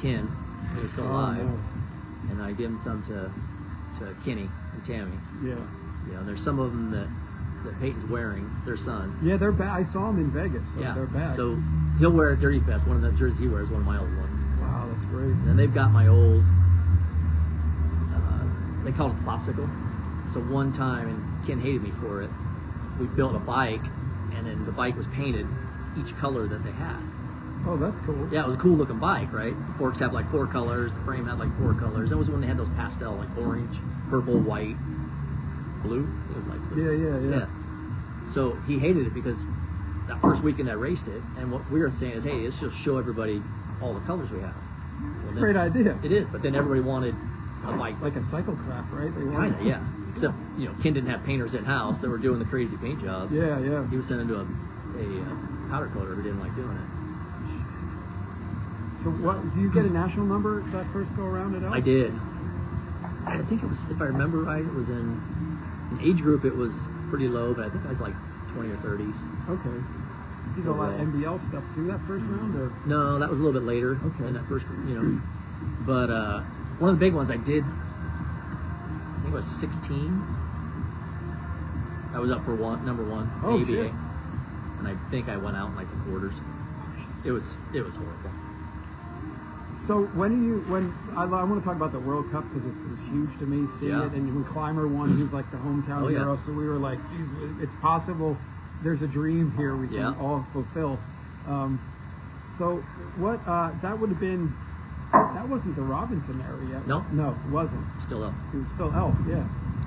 Ken, who was still Oh, alive, nice. and I gave some to Kenny and Tammy. Yeah. You know, there's some of them that Peyton's wearing, their son. Yeah, they're bad. I saw them in Vegas. So Yeah. they're bad. So he'll wear at Dirty Fest. One of the jerseys he wears is one of my old ones. wow, that's great. And then they've got my old, they called it popsicle. So one time, and Ken hated me for it, we built a bike, and then the bike was painted each color that they had. Oh, that's cool. Yeah, it was a cool looking bike, right? The forks had like 4 colors, the frame had like 4 colors. That was when they had those pastel, like orange, purple, white. blue. It was light blue. Yeah. So he hated it because that first weekend I raced it, and what we were saying is, hey, let's just show everybody all the colors we have. It's a great idea. It is, but then everybody wanted a bike. Like a cyclecraft, right? Kind of, yeah. Except, Ken didn't have painters in house that were doing the crazy paint jobs. Yeah. He was sending to a powder coater who didn't like doing it. So what? Do you get a national number that first go around at all? I did. I think it was, if I remember right, it was in an age group. It was pretty low, but I think I was like 20 or 30s. Okay. Did you do a lot of NBL stuff too that first round, or? No, that was a little bit later. Okay. In that first, But one of the big ones I did, I think it was 16. I was up for number one, ABA, shit. and I think I went out in like the quarters. It was horrible. So when I want to talk about the World Cup because it was huge to me seeing it, and when Clymer won, he was like the hometown hero. So we were like, it's possible. There's a dream here we can all fulfill. So what? That would have been. That wasn't the Robinson area. No, it wasn't. Still up. It was still Elf. Yeah.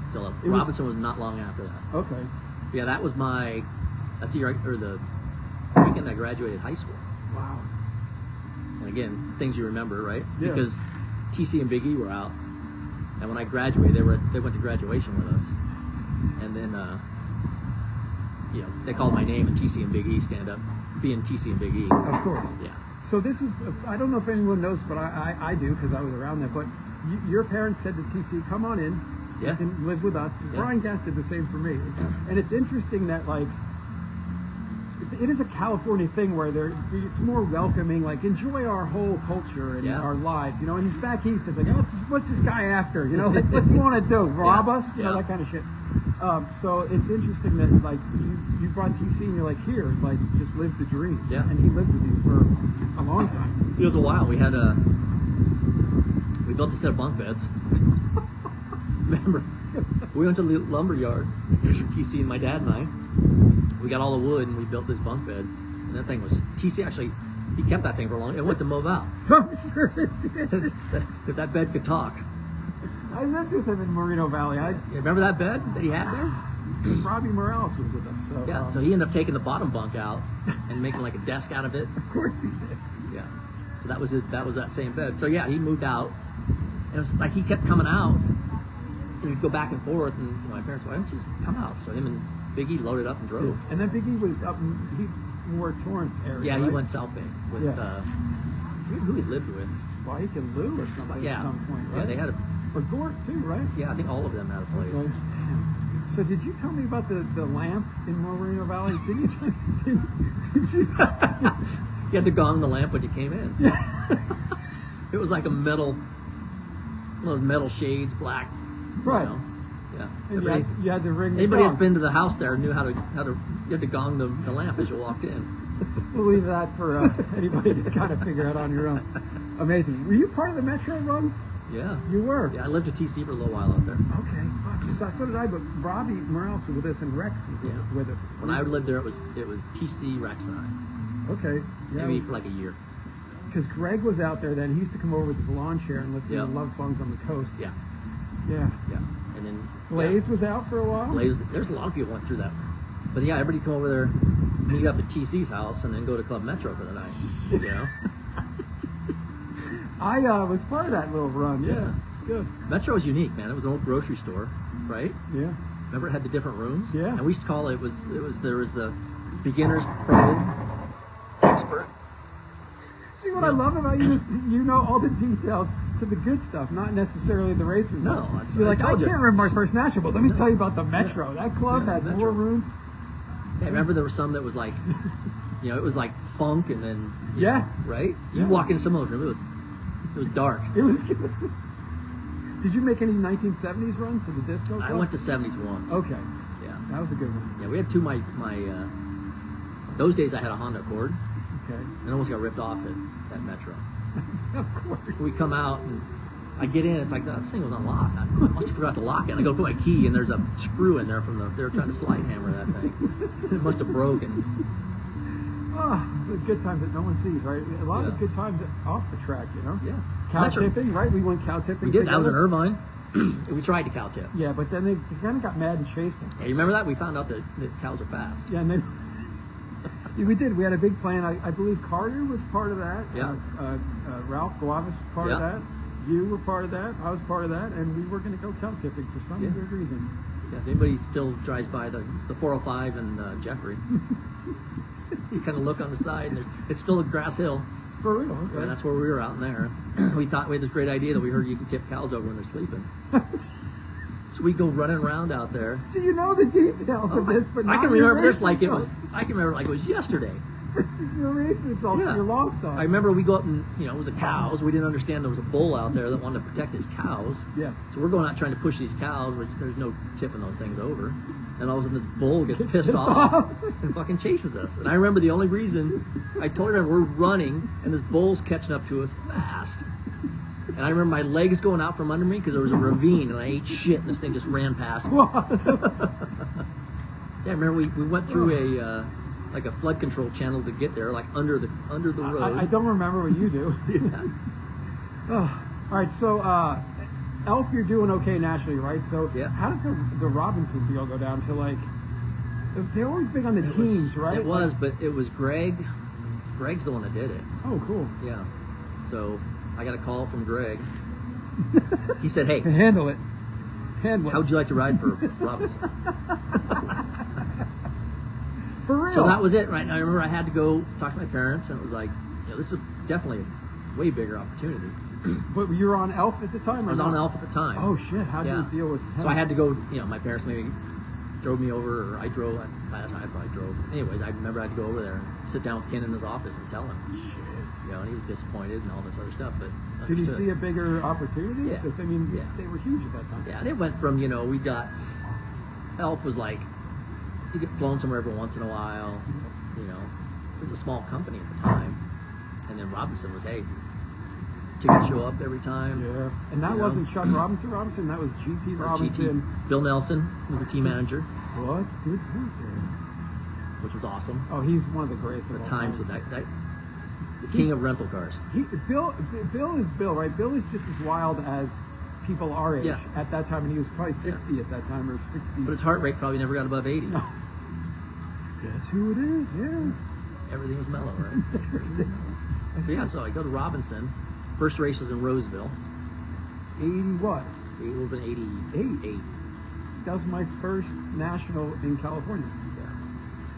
Still up. Robinson was not long after that. Okay. Yeah, that's the year the weekend I graduated high school. Wow. And again, things you remember, right? Yeah. Because TC and Big E were out, and when I graduated, they went to graduation with us, and then they called my name, and TC and Big E stand up, being TC and Big E. Of course. Yeah. So this is, I don't know if anyone knows, but I do because I was around there. But your parents said to TC, "Come on in, you can live with us." Yeah. Brian Gass did the same for me, and it's interesting that it is a California thing where it's more welcoming, like enjoy our whole culture and our lives, And back east, it's like, what's this guy after? Like, what's he want to do? Rob us? That kind of shit. So it's interesting that like you brought TC and you're like, here, like just live the dream. Yeah. And he lived with you for a long time. It was a while. We built a set of bunk beds. Remember, we went to the lumber yard, TC and my dad and I. We got all the wood and we built this bunk bed. And that thing was, TC actually, he kept that thing for a long time. It went to Moval. So I'm sure it did. If that bed could talk. I lived with him in Moreno Valley. You remember that bed that he had there? Robbie Morales was with us. So, so he ended up taking the bottom bunk out and making like a desk out of it. Of course he did. Yeah. So that was that same bed. So yeah, he moved out. And it was like he kept coming out. And he'd go back and forth, and my parents were, why don't you just come out? So him and Big E loaded up and drove. Yeah. And then Big E was up in more Torrance area. Yeah, right? he went South Bay with who he lived with. Spike and Lou or something at some point, right? Yeah, they had or Gort too, right? Yeah, I think all of them had a place. Okay. So did you tell me about the lamp in Moreno Valley? Did you? You had to gong the lamp when you came in. Yeah. It was like one of those metal shades, black. Right. Yeah. And you had to ring the anybody gong. that's been to the house there knew how to you had to gong the lamp as you walked in. We'll leave that for anybody to kind of figure out on your own. Amazing. Were you part of the Metro runs? Yeah. You were? Yeah, I lived at TC for a little while out there. Okay, fuck. So did I, but Robbie Morales was with us and Rex was with us. When I lived there, it was TC, Rex, and I. Okay. Yeah, maybe for like a year. Because Greg was out there then. He used to come over with his lawn chair and listen to love songs on the coast. Yeah. Yeah. Yeah. And then Blaze was out for a while? Blaze, there's a lot of people went through that. But yeah, everybody come over there, meet up at TC's house, and then go to Club Metro for the night. I was part of that little run. Yeah. It's good. Metro was unique, man. It was an old grocery store, right? Yeah. Remember it had the different rooms? Yeah. And we used to call there was the beginners, pro, expert. See what I love about you is you know all the details to the good stuff, not necessarily the race results. No, you're like, I can't remember my first national, but let me tell you about the Metro. That club had Metro. more rooms. Yeah, remember there was some that was like, it was like funk, and then right. You walk into some of those rooms, it was dark. It was good. Did you make any 1970s runs to the disco club? I went to 70s once. Okay. Yeah. That was a good one. Yeah, we had two. My those days I had a Honda Accord. Okay. And almost got ripped off at Metro. Of course. We come out and I get in. It's like this thing was unlocked. I must have forgot to lock it. I go put my key and there's a screw in there they were trying to slide hammer that thing. It must have broken. Oh, the good times that no one sees, right? A lot of good times off the track, you know? Yeah. Cow tipping, right? We went cow tipping. We did. That was in together. Irvine. We tried to cow tip. Yeah, but then they kind of got mad and chased us. Yeah, you remember that? We found out that cows are fast. Yeah, and then we did. We had a big plan. I believe Carter was part of that. Yeah. Ralph Guavis was part of that. You were part of that. I was part of that, and we were going to go cow tipping for some weird reason. Yeah, if anybody still drives by it's the 405 and Jeffrey, you kind of look on the side, and it's still a grass hill. For real, okay. Yeah, that's where we were out in there. We thought we had this great idea that we heard you can tip cows over when they're sleeping. So we go running around out there. So you know the details of this, but I can remember this like it was. I can remember like it was yesterday. Your race results, you're lost on. I remember we go up and it was the cows. We didn't understand there was a bull out there that wanted to protect his cows. Yeah. So we're going out trying to push these cows, which there's no tipping those things over. And all of a sudden this bull gets pissed off and fucking chases us. And I remember the only reason I told her we're running and this bull's catching up to us fast. And I remember my legs going out from under me because there was a ravine and I ate shit and this thing just ran past me. Yeah, I remember we went through a flood control channel to get there, like under the road. I don't remember what you do. Yeah. All right, so Elf, you're doing okay nationally, right? So how does the Robinson deal go down to like? They're always big on the teams, right? It was, but it was Greg. Greg's the one that did it. Oh, cool. Yeah. So I got a call from Greg. He said, "Hey, handle it. Handle it. How would you like to ride for Robinson?" For real. So that was it, right? I remember I had to go talk to my parents, and it was like, this is definitely a way bigger opportunity. But you were on Elf at the time? I was on Elf at the time. Oh shit! How did you deal with him? So I had to go. My parents maybe drove me over, or I drove. By that time, I probably drove. Anyways, I remember I had to go over there and sit down with Ken in his office and tell him. Shit. And he was disappointed and all this other stuff. But did you see a bigger opportunity? Yeah. Because they were huge at that time. Yeah, and it went from we got Elf was like you get flown somewhere every once in a while. It was a small company at the time, and then Robinson was tickets show up every time. Yeah, and that wasn't Chuck Robinson. That was GT Robinson. Bill Nelson was the team manager. Well, that's good. Which was awesome. Oh, he's one of the greatest. The times with that the king of rental cars. Bill is Bill, right? Bill is just as wild as people our age at that time, and he was probably 60 at that time, or 60. But his heart rate probably never got above 80. No. That's who it is. Yeah. Everything was mellow, right? So I go to Robinson. First race was in Roseville. 80 what? It would have been 88. That was my first national in California. Yeah.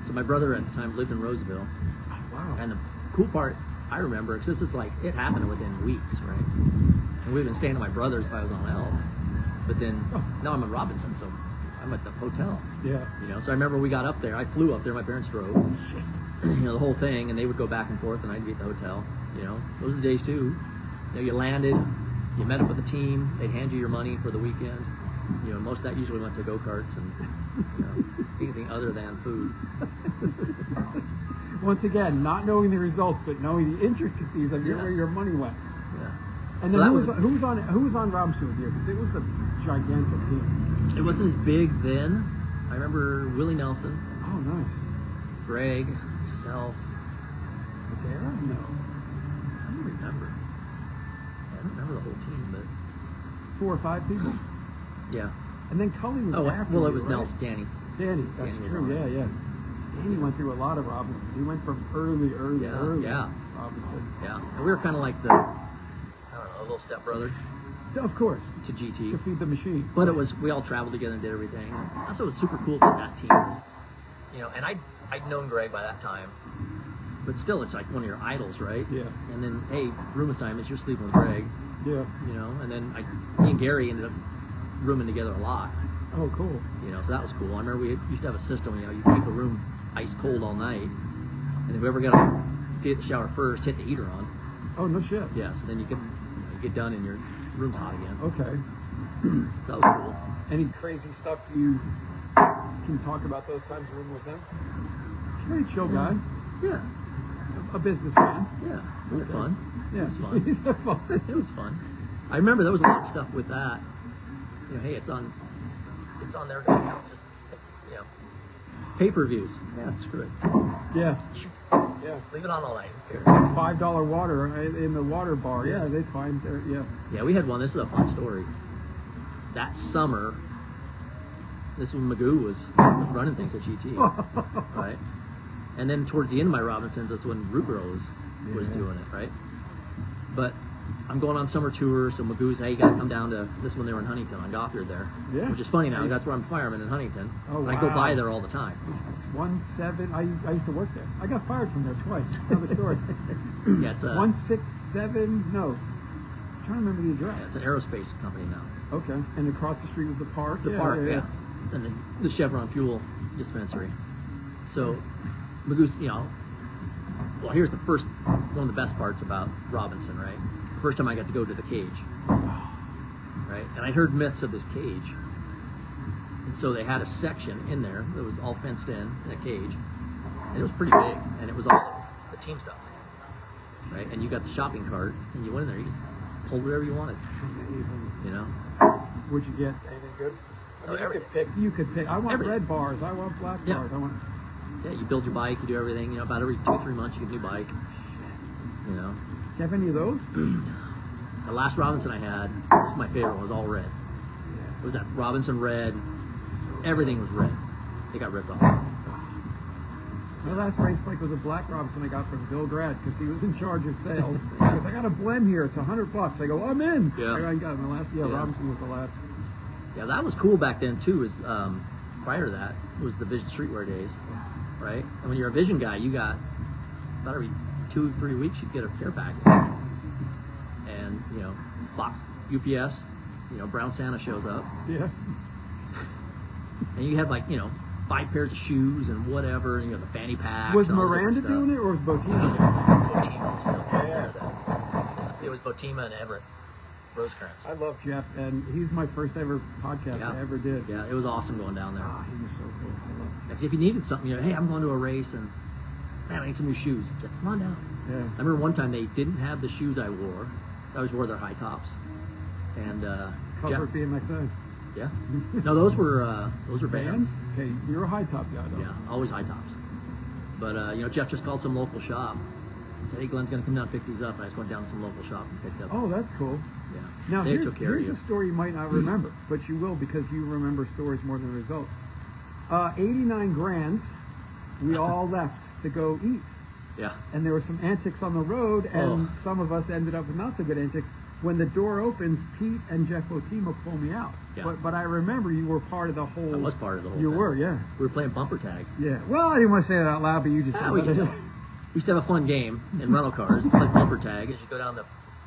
So my brother at the time lived in Roseville. Oh, wow. And the cool part I remember, because this is like, it happened within weeks, right? And we've been staying at my brother's if I was on Elf. But then, now I'm in Robinson, so I'm at the hotel. Yeah. So I remember we got up there. I flew up there. My parents drove. The whole thing, and they would go back and forth, and I'd be at the hotel. Those are the days too. You landed, you met up with the team. They'd hand you your money for the weekend. Most of that usually went to go-karts and anything other than food. Once again, not knowing the results, but knowing the intricacies of where your money went. Yeah. And then who was on Robinson with you? Because it was a gigantic team. It wasn't as big then. I remember Willie Nelson. Oh, nice. Greg, myself. There? No. I don't remember. I don't remember the whole team, but 4 or 5 people. Yeah. And then Cully was after well, it you, was right? Nelson, Danny. Danny, that's true. Yeah. Danny went through a lot of Robinsons. He went from early Robinson. Yeah. And we were kind of like the, a little stepbrother. Of course. To GT. To feed the machine. But we all traveled together and did everything. That's what was super cool about that team is, and I'd known Greg by that time. But still, it's like one of your idols, right? Yeah. And then, hey, room assignments, you're sleeping with Greg. Yeah. And then me and Gary ended up rooming together a lot. Oh, cool. So that was cool. I remember we used to have a system, you keep the room ice cold all night, and whoever got to get the shower first hit the heater on. Oh, no shit. Yeah, so then you can get done and your room's hot again. Okay. So that was cool. Any crazy stuff you can talk about those times you were with them? Very chill guy. Yeah. A businessman. Yeah. We had fun. Yeah. It was fun. He's had fun. It was fun. I remember there was a lot of stuff with that. Hey, it's on there. Just, Pay-per-views. Yeah, screw it. Yeah. Yeah. Leave it on all night. Who cares? $5 water in the water bar. Yeah, that's fine. Yeah. Yeah, we had one. This is a fun story. That summer, this was Magoo was running things at GT, right? And then towards the end of my Robinsons, that's when Root Girl was doing it, right? But I'm going on summer tour, so Magoo's, hey, you got to come down to this when they were in Huntington on Gothard there, which is funny now. That's where I'm fireman in Huntington. Oh, wow. I go by there all the time. 17. I used to work there. I got fired from there twice. Another story. Yeah, it's 167. No, I'm trying to remember the address. Yeah, it's an aerospace company now. Okay, and across the street was the park. The park, yeah. And then the Chevron fuel dispensary. So Magoo's, well, here's one of the best parts about Robinson, right? The first time I got to go to the cage, right? And I'd heard myths of this cage. And so they had a section in there that was all fenced in a cage. And it was pretty big, and it was all the team stuff, right? And you got the shopping cart, and you went in there, you just pulled whatever you wanted. Amazing. What'd you get? Anything good? You could pick. I want everything. Red bars. I want black bars. I want. Yeah, you build your bike, you do everything. About every 2-3 months you get a new bike. Do you have any of those? The last Robinson I had, this was my favorite one, was all red. It was that Robinson red. Everything was red. They got ripped off. My last race bike was a black Robinson I got from Bill Grad because he was in charge of sales. He goes, I got a blem here. It's $100. I go, I'm in. Yeah. I got it. Robinson was the last. Yeah, that was cool back then too. Is prior to that was the Vision Streetwear days, right? And when you're a Vision guy, you got about every 2-3 weeks you get a care package, and Fox, UPS, Brown Santa shows up. Yeah. And you have 5 pairs of shoes and whatever, and the fanny packs. Was and all the Miranda different doing it or was Botima? Botima was still there then. It was Botima and Everett Rosecrans. I love Jeff, and he's my first ever podcast I ever did. Yeah, it was awesome going down there. He was so cool. I love him. If you needed something, hey, I'm going to a race, and man, I need some new shoes. Jeff, come on down. Yeah. I remember one time they didn't have the shoes I wore, so I always wore their high tops. And Cover BMXA. Yeah. No, those were Vans. Okay, you're a high top guy though. Yeah, always high tops. But Jeff just called some local shop and said, hey, Glenn's gonna come down and pick these up. And I just went down to some local shop and picked up. Oh, that's cool. Yeah. Now they took care of you. Here's a story you might not remember, but you will because you remember stories more than results. 89 Grands, we all left to go eat. Yeah. And there were some antics on the road, and some of us ended up with not so good antics. When the door opens, Pete and Jeff Botima pull me out. Yeah. But I remember you were part of the whole. I was part of the whole You thing. were, yeah. We were playing bumper tag. Yeah. Well, I didn't want to say that out loud, but you just. We used to have a fun game in rental cars. We played bumper tag as you go down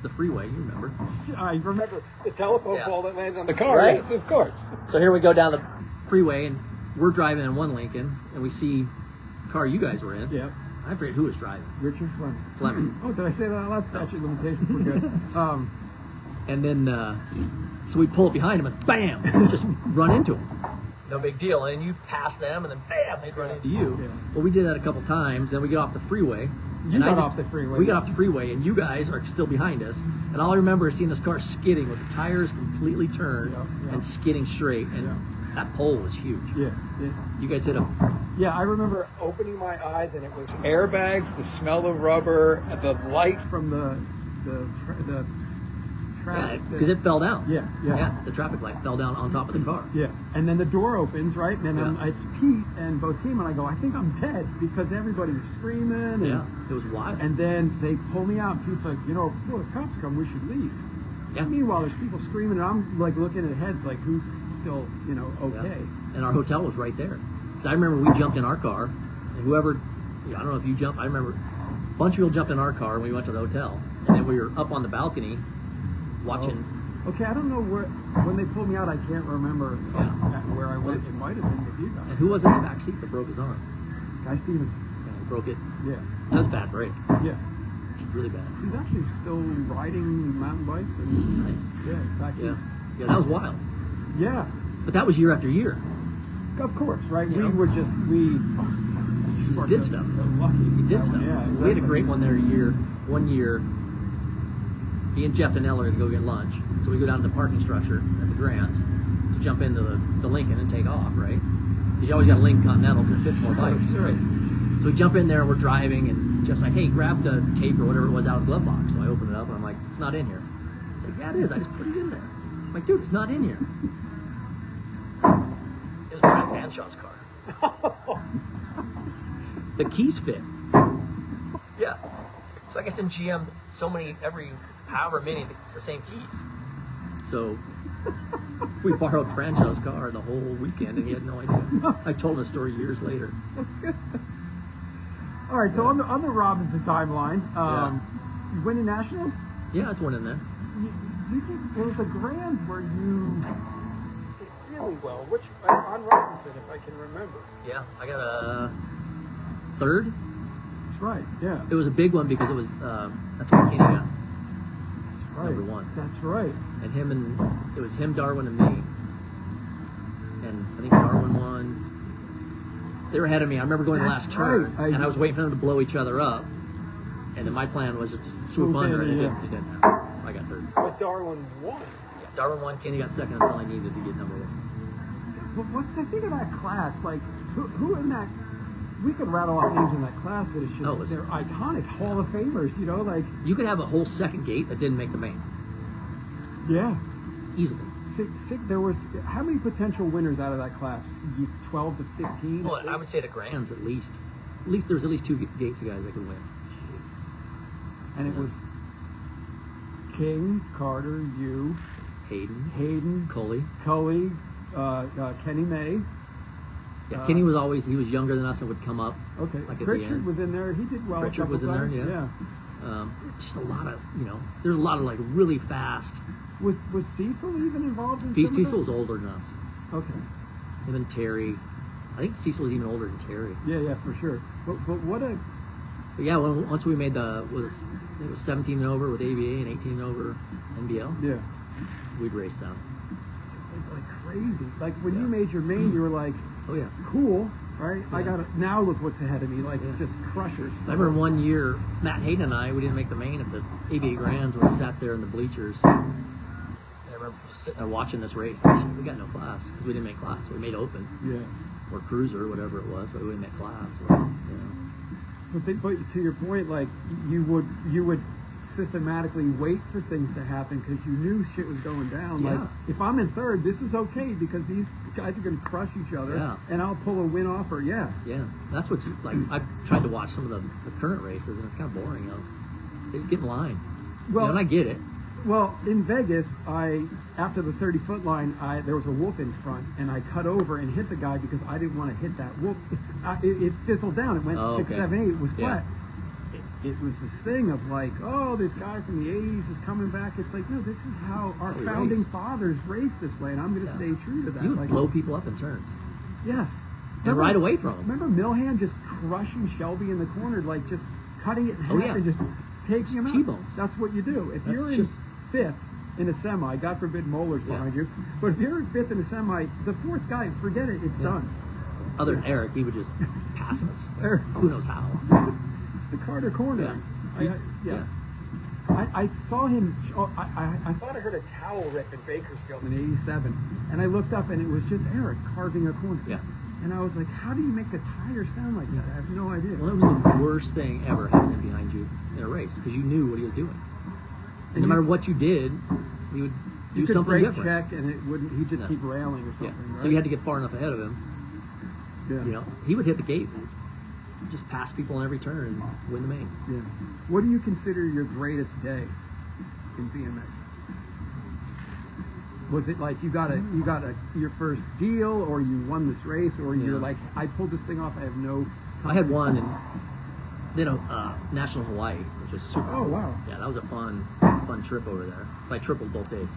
the freeway. You remember? I remember the telephone pole that landed on the car. Right? Yes, of course. So here we go down the freeway, and we're driving in one Lincoln, and we see the car you guys were in. Yeah. I forget who was driving. Richard Fleming. Oh, did I say that out loud? Statute of limitations. We're good. And then, so we pull up behind him and bam, just run into him. No big deal. And you pass them and then bam, they'd run into you. Yeah. Well, we did that a couple times. Then we get off the freeway. You got off the freeway. We got off the freeway and you guys are still behind us. And all I remember is seeing this car skidding with the tires completely turned and skidding straight. And that pole was huge. Yeah. You guys hit him. Yeah, I remember opening my eyes and it was airbags, the smell of rubber, the light from the traffic. Because it fell down. Yeah. The traffic light fell down on top of the car. Yeah, and then the door opens, right? And then it's Pete and Botima, and I go, I think I'm dead because everybody was screaming. And, it was wild. And then they pull me out. And Pete's like, before the cops come, we should leave. Yeah. Meanwhile, there's people screaming, and I'm like looking at heads, like who's still, okay. Yeah. And our hotel was right there. Because I remember we jumped in our car, and whoever, I don't know if you jumped. I remember a bunch of people jumped in our car when we went to the hotel, and then we were up on the balcony watching. Okay, I don't know when they pulled me out. I can't remember where I went. It might have been with you guys. And who was in the back seat that broke his arm? Guy Stevens. Yeah, he broke it. Yeah. That was a bad break. Yeah. Really bad. He's actually still riding mountain bikes and Nice. back east. Yeah, that was wild. Yeah. But that was year after year. Of course, right? You know? We Just did stuff. So lucky. He did stuff. Yeah, exactly. We had a great one there one year. Me and Jeff Danell are going to go get lunch. So we go down to the parking structure at the Grants to jump into the Lincoln and take off, right? because you always got to link Continental because it fits more bikes. Right. So we jump in there and we're driving, and Jeff's like, "Hey, grab the tape or whatever it was out of the glove box." So I open it up and I'm like, "It's not in here." He's like, "Yeah, it is. I just put it in there." I'm like, "Dude, it's not in here." It was Brad Vanshaw's car. The keys fit. Yeah. So I guess in GM, however many, it's the same keys. So we borrowed Franchow's car the whole weekend, and he had no idea. I told him the story years later. All right, so on the Robinson timeline, you winning nationals? Yeah, it's one in there. You did. There was a Grands where you did really well. Which on Robinson, if I can remember. Yeah, I got a third. That's right. Yeah. It was a big one because it was that's what Kenny got. That's right. Number one. That's right. And it was him, Darwin, and me. And I think Darwin won. They were ahead of me. I remember going the last turn, and I was waiting for them to blow each other up. And then my plan was to swoop under, and it didn't happen. So I got third. But Darwin won. Yeah, Darwin won. Kenny got second until I needed to get number one. But what the thing of that class? Like, who in that? We could rattle off names in that class that it's just they're iconic Hall of Famers. You know, like you could have a whole second gate that didn't make the main. Yeah. Easily. There was how many potential winners out of that class? 12 to 15. Well, I would say the Grands at least. There was at least 2 gates of guys that could win. Jeez. And it was King, Carter, you, Hayden, Cully, Kenny May. Yeah, Kenny was younger than us and would come up. Okay. Like at Pritchard the end. was in there. He did well. Pritchard was in there. Yeah. Just a lot of there's a lot of like really fast. Was Cecil even involved in? Cecil was older than us. Okay. Him and Terry. I think Cecil was even older than Terry. Yeah, for sure. But what a. But yeah, once we made it was 17 and over with AVA and 18 and over NBL. Yeah. We'd race them. Like crazy. Like when you made your main, you were like, oh yeah, cool, right? Yeah. I got it. Now look what's ahead of me. Like just crushers. I remember one year, Matt Hayden and I, we didn't make the main at the AVA Grands. We sat there in the bleachers. And I remember just sitting there watching this race. Actually, we got no class because we didn't make class. We made open. Yeah. Or cruiser, whatever it was, but we didn't make class. Or, But to your point, like you would systematically wait for things to happen because you knew shit was going down. Yeah. Like if I'm in third, this is okay because these guys are going to crush each other, and I'll pull a win off. Or yeah, that's what's like. I've tried to watch some of the current races, and it's kind of boring. They just get in line. Well, and I get it. Well, in Vegas, after the 30-foot line, there was a whoop in front, and I cut over and hit the guy because I didn't want to hit that whoop. It fizzled down. It went 6, 7, 8. It was flat. It was this thing of like, oh, this guy from the 80s is coming back. It's like, no, this is how our founding fathers raced this way, and I'm going to stay true to that. You would blow people up in turns. Yes. And ride away from them. Remember Milham just crushing Shelby in the corner, like just cutting it in half and just taking him out? T-bones. That's what you do. If you're in 5th in a semi, God forbid Moeller's behind you, but if you're in 5th in a semi, the 4th guy, forget it, it's done. Other than Eric, he would just pass us. Who knows how? It's the Carter corner. Yeah. I saw him. I thought I heard a towel rip in Bakersfield in '87, and I looked up and it was just Eric carving a corner. Yeah. And I was like, how do you make the tire sound like that? I have no idea. Well, it was the worst thing ever happening behind you in a race because you knew what he was doing. And no matter what you did, he would do something different. Check and it wouldn't. He'd just keep railing or something. Yeah. Right? So you had to get far enough ahead of him. Yeah. He would hit the gate and just pass people on every turn and win the main. Yeah. What do you consider your greatest day in BMX? Was it like you got your first deal, or you won this race, or you're like, I pulled this thing off? I have no. I had one, and then National Hawaii, which was super. Oh wow! Yeah, that was a fun trip over there. I tripled both days.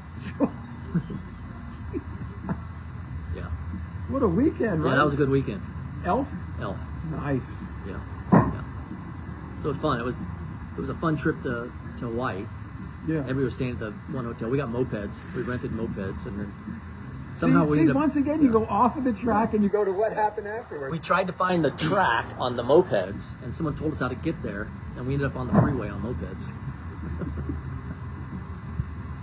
Yeah. What a weekend, right? Yeah, that was a good weekend. Elf. Yeah. Nice. So it was fun. It was a fun trip to Hawaii. Yeah. Everybody was staying at the one hotel. We got mopeds. We rented mopeds, and then somehow we once again you go off of the track and you go to what happened afterwards. We tried to find the track on the mopeds, and someone told us how to get there, and we ended up on the freeway on mopeds.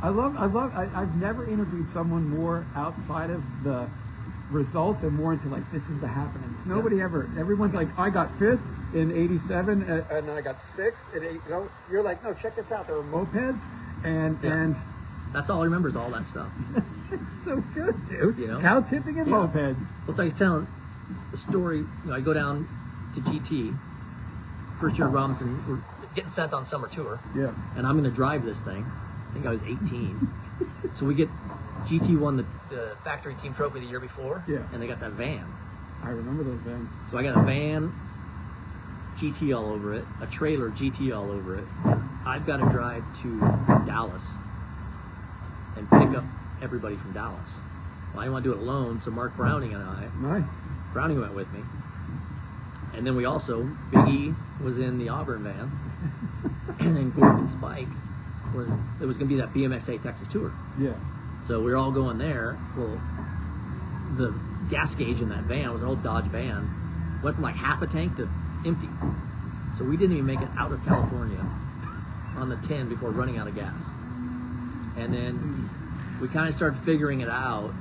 I've never interviewed someone more outside of the results and more into like, this is the happenings. Nobody ever, everyone's like, I got 5th in 87 and I got 6th in 8. No, you're like, no, check this out. There were mopeds and that's all I remember is all that stuff. it's so good, dude. You know? Cow tipping and mopeds. Well, it's like telling the story. You know, I go down to GT, first year at Robinson, we're getting sent on summer tour. Yeah. And I'm going to drive this thing. I think I was 18. So we get, GT won the factory team trophy the year before. Yeah. And they got that van. I remember those vans. So I got a van, GT all over it, a trailer, GT all over it. And I've got to drive to Dallas and pick up everybody from Dallas. Well, I didn't want to do it alone, so Mark Browning and I, Nice. Browning went with me. And then we also, Big E was in the Auburn van, and then Gordon and Spike, where it was going to be that BMXA Texas tour. Yeah. So we were all going there. Well, the gas gauge in that van, it was an old Dodge van, went from like half a tank to empty. So we didn't even make it out of California on the 10 before running out of gas. And then we kind of started figuring it out,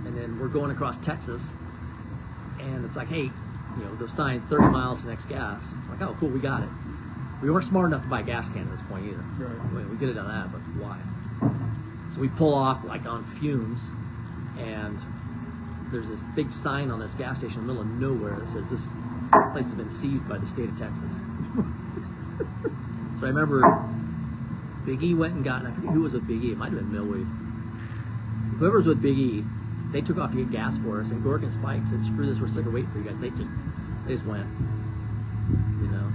and then we're going across Texas, and it's like, hey, you know, the sign's 30 miles to next gas. I'm like, oh, cool, we got it. We weren't smart enough to buy a gas can at this point either. Right. I mean, we could have done that, but why? So we pull off like on fumes, and there's this big sign on this gas station in the middle of nowhere that says this place has been seized by the state of Texas. So I remember Big E went and got, and I forget who was with Big E. It might have been Millway. Whoever was with Big E, they took off to get gas for us, and Gork and Spike said, "Screw this, we're sick of waiting for you guys." They just went, you know.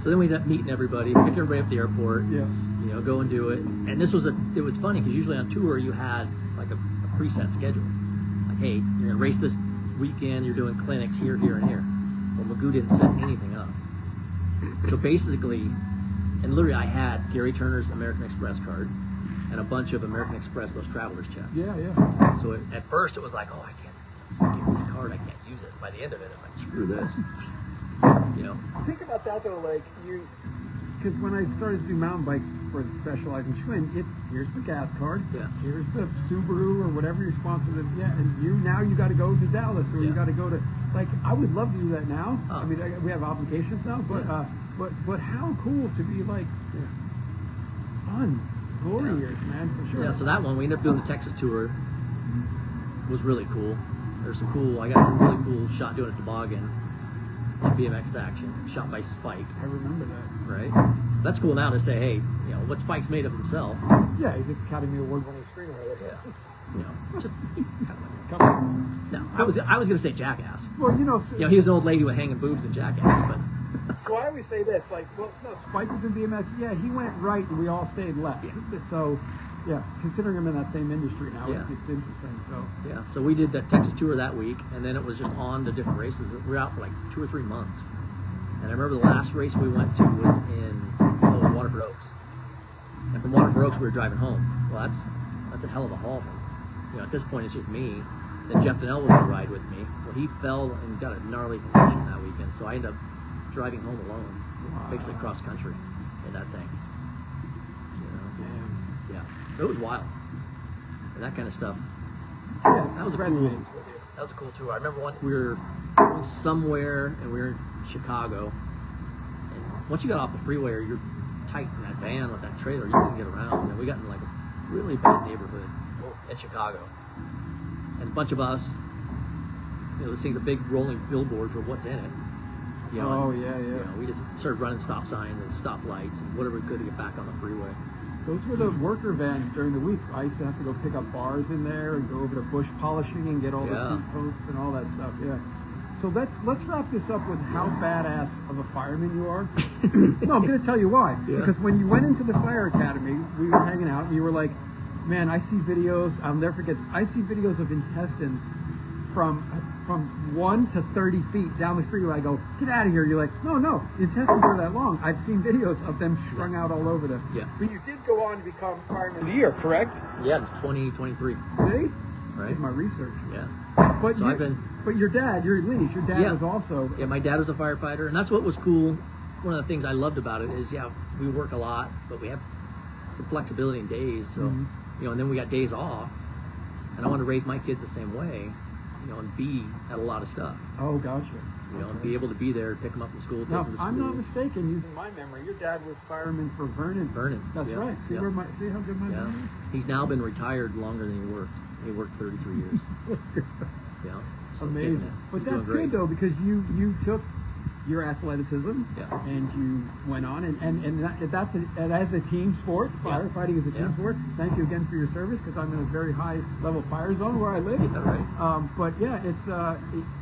So then we ended up meeting everybody, picking everybody up at the airport. Yeah. You know, go and do it. And this was it was funny because usually on tour you had like a preset schedule. Like, hey, you're gonna race this weekend. You're doing clinics here, here, and here. Well, Magoo didn't set anything up. So basically, and literally, I had Gary Turner's American Express card and a bunch of American Express those travelers checks. Yeah, yeah. So at first it was like, oh, I can't. It's Gary's card. I can't use it. By the end of it, it's like, screw this. You know. Think about that though, like because when I started to do mountain bikes for Specialized in Schwinn, here's the gas card, Yeah. here's the Subaru or whatever you're sponsored to, yeah, and you got to go to Dallas or you got to go to, like, I would love to do that now. I mean, we have obligations now, but but how cool to be like fun, glory years, man, for sure. Yeah. So that one we ended up doing the Texas tour. Was really cool. There's some cool. I got a really cool shot doing a toboggan in BMX action, shot by Spike. I remember that. Right. That's cool now to say, hey, you know what Spike's made of himself. Yeah, he's an Academy Award-winning screenwriter. Yeah. You know, just kind of like, Come on. no. I was gonna say Jackass. Well, you know, You know, he was an old lady with hanging boobs in Jackass, but so I always say this, like, well, no, Spike was in BMX. Yeah, he went right, and we all stayed left. Yeah. So, yeah, considering I'm in that same industry now, Yeah. it's interesting. So, yeah. So we did that Texas tour that week, and then it was just on to different races. We were out for like 2 or 3 months, and I remember the last race we went to was in Waterford Oaks, and from Waterford Oaks we were driving home. Well, that's a hell of a haul from. You know, at this point it's just me. Then Jeff Donnell was going to ride with me. Well, he fell and got a gnarly concussion that weekend, so I ended up driving home alone, basically cross country in that thing. You know? damn. Yeah. So it was wild. And that kind of stuff. Yeah, That was a congratulations cool- with you. That was a cool tour. I remember we were going somewhere and we were in Chicago. And once you got off the freeway, you're tight in that van with that trailer. You couldn't get around. And we got in like a really bad neighborhood in Chicago. And a bunch of us, you know, this thing's a big rolling billboard for what's in it. You know, Oh, and, yeah, yeah. You know, we just started running stop signs and stop lights and whatever we could to get back on the freeway. Those were the worker vans during the week. I used to have to go pick up bars in there and go over to bush polishing and get all the Yeah. seat posts and all that stuff. Yeah. So let's wrap this up with how badass of a fireman you are. No, I'm going to tell you why. Yeah. Because when you went into the fire academy, we were hanging out and you were like, man, I see videos. I'll never forget this. I see videos of intestines from 1 to 30 feet down the freeway. I go, get out of here. You're like, no, the intestines are that long. I've seen videos of them strung out all over them. Yeah. But you did go on to become fireman of the year, correct? Yeah, it's 2023. See? Right. Did my research. Yeah. But So I've been. But your dad, your liege, your dad Yeah. was also. Yeah, my dad was a firefighter, and that's what was cool. One of the things I loved about it is, yeah, we work a lot, but we have some flexibility in days. So, Mhm. you know, and then we got days off. and I want to raise my kids the same way, and be at a lot of stuff. Oh, gotcha. And be able to be there, pick them up from school, take Now, them if to school. I'm not mistaken, using my memory, your dad was fireman for Vernon. Vernon. That's yeah, right. See yeah. see how good my Yeah. memory is? He's now been retired longer than he worked. He worked 33 years. Yeah. Still kicking Amazing. it. But He's doing that's great. good though, because you took your athleticism Yeah. and you went on, and that's as a team sport. Yeah. Firefighting is a team Yeah. sport. Thank you again for your service, because I'm in a very high level fire zone where I live. Is that right? But yeah,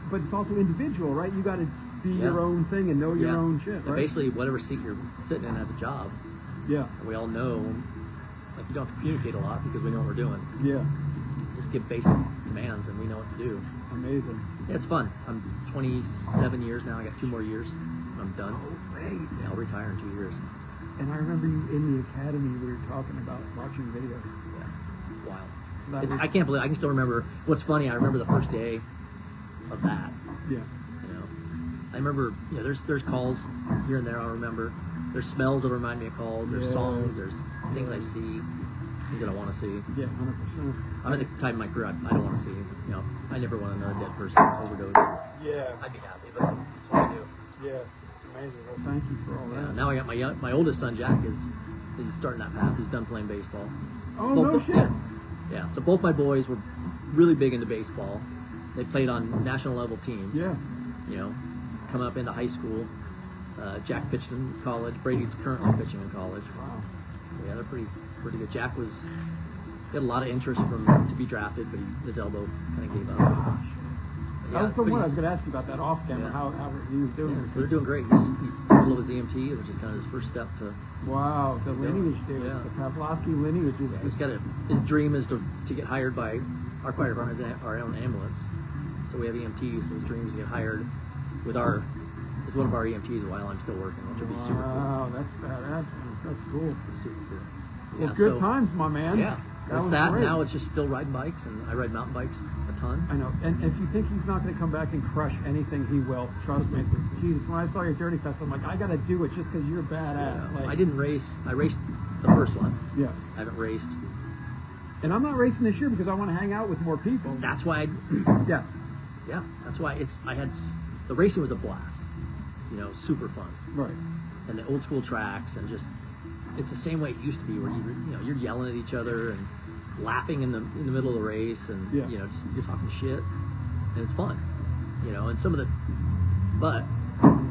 but it's also individual, right? You got to be Yeah. your own thing and know your own shit, And right? basically, whatever seat you're sitting in as a job, Yeah, and we all know, like, you don't have to communicate a lot because we know what we're doing. yeah, Just give basic commands and we know what to do. amazing. Yeah, it's fun. I'm 27 years now. I got 2 more years. And I'm done. Great. Yeah, I'll retire in 2 years. And I remember you in the academy. We were talking about watching videos. Yeah, wild. So that was, I can't believe I can still remember. What's funny, I remember the first day of that. yeah, I remember, there's calls here and there. I remember. There's smells that remind me of calls. There's Yeah. songs. There's things I see, things that I want to see. yeah, 100%. I'm at the time in my career I don't want to see. I never want another dead person overdose. Yeah, I'd be happy, but that's what I do. yeah, it's amazing. Well, thank you for all Yeah. that. Now I got my oldest son Jack he's starting that path. He's done playing baseball. Oh, Both- no shit. Yeah. Yeah. So both my boys were really big into baseball. They played on national level teams. Yeah, Coming up into high school. Jack pitched in college. Brady's currently pitching in college. wow. So yeah, they're pretty good. Jack he had a lot of interest to be drafted, but his elbow kind of gave up. Ah, shit. But That was but what I was he's- going to ask you about that off camera, Yeah. how he was doing. yeah, so they're doing great. He's in the middle of his EMT, which is kind of his first step to. Wow, the lineage, dude. Yeah. The Pavlovsky lineage is He's got his dream is to get hired by our fire department, has our own ambulance. So we have EMTs. So his dream is to get hired with as one of our EMTs while I'm still working, which would be super cool. Wow, that's badass. That's cool. Be super cool. Well, good times, my man. Yeah. That It's was that. great. Now it's just still riding bikes, and I ride mountain bikes a ton. I know. And if you think he's not going to come back and crush anything, he will. Trust me. Jesus, when I saw your Dirty Fest, I'm like, I got to do it just because you're badass. Yeah. Like, I didn't race. I raced the first one. Yeah. I haven't raced. And I'm not racing this year because I want to hang out with more people. That's why. Yes. Yeah. That's why the racing was a blast. Super fun. Right. And the old school tracks, and just it's the same way it used to be, where you're yelling at each other and laughing in the middle of the race, and Yeah. you're talking shit, and it's fun. And some of the, but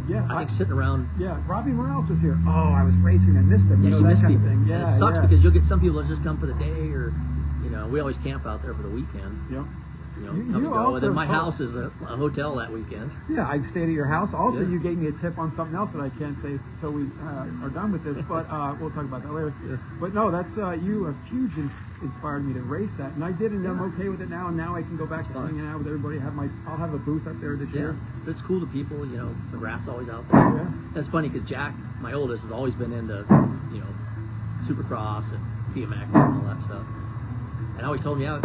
Yeah. I think sitting around. Yeah. Robbie Morales was here. Oh, I was racing and missed him. Yeah, you that miss kind people. of thing. And Yeah. it sucks yeah. because you'll get some people that just come for the day, or we always camp out there for the weekend. Yep. Come You and go. also And then my told- house is a hotel that weekend. Yeah, I stayed at your house. Also, Yeah. you gave me a tip on something else that I can't say till we are done with this, but we'll talk about that later. Yeah. But no, that's you have huge inspired me to race that, and I did, and I'm Yeah. okay with it now. And now I can go back It's to fun. hanging out with everybody. I'll have a booth up there this Yeah, year. but it's cool to people. The grass is always out there. Yeah. That's funny because Jack, my oldest, has always been into Supercross and BMX and all that stuff. And I always told him,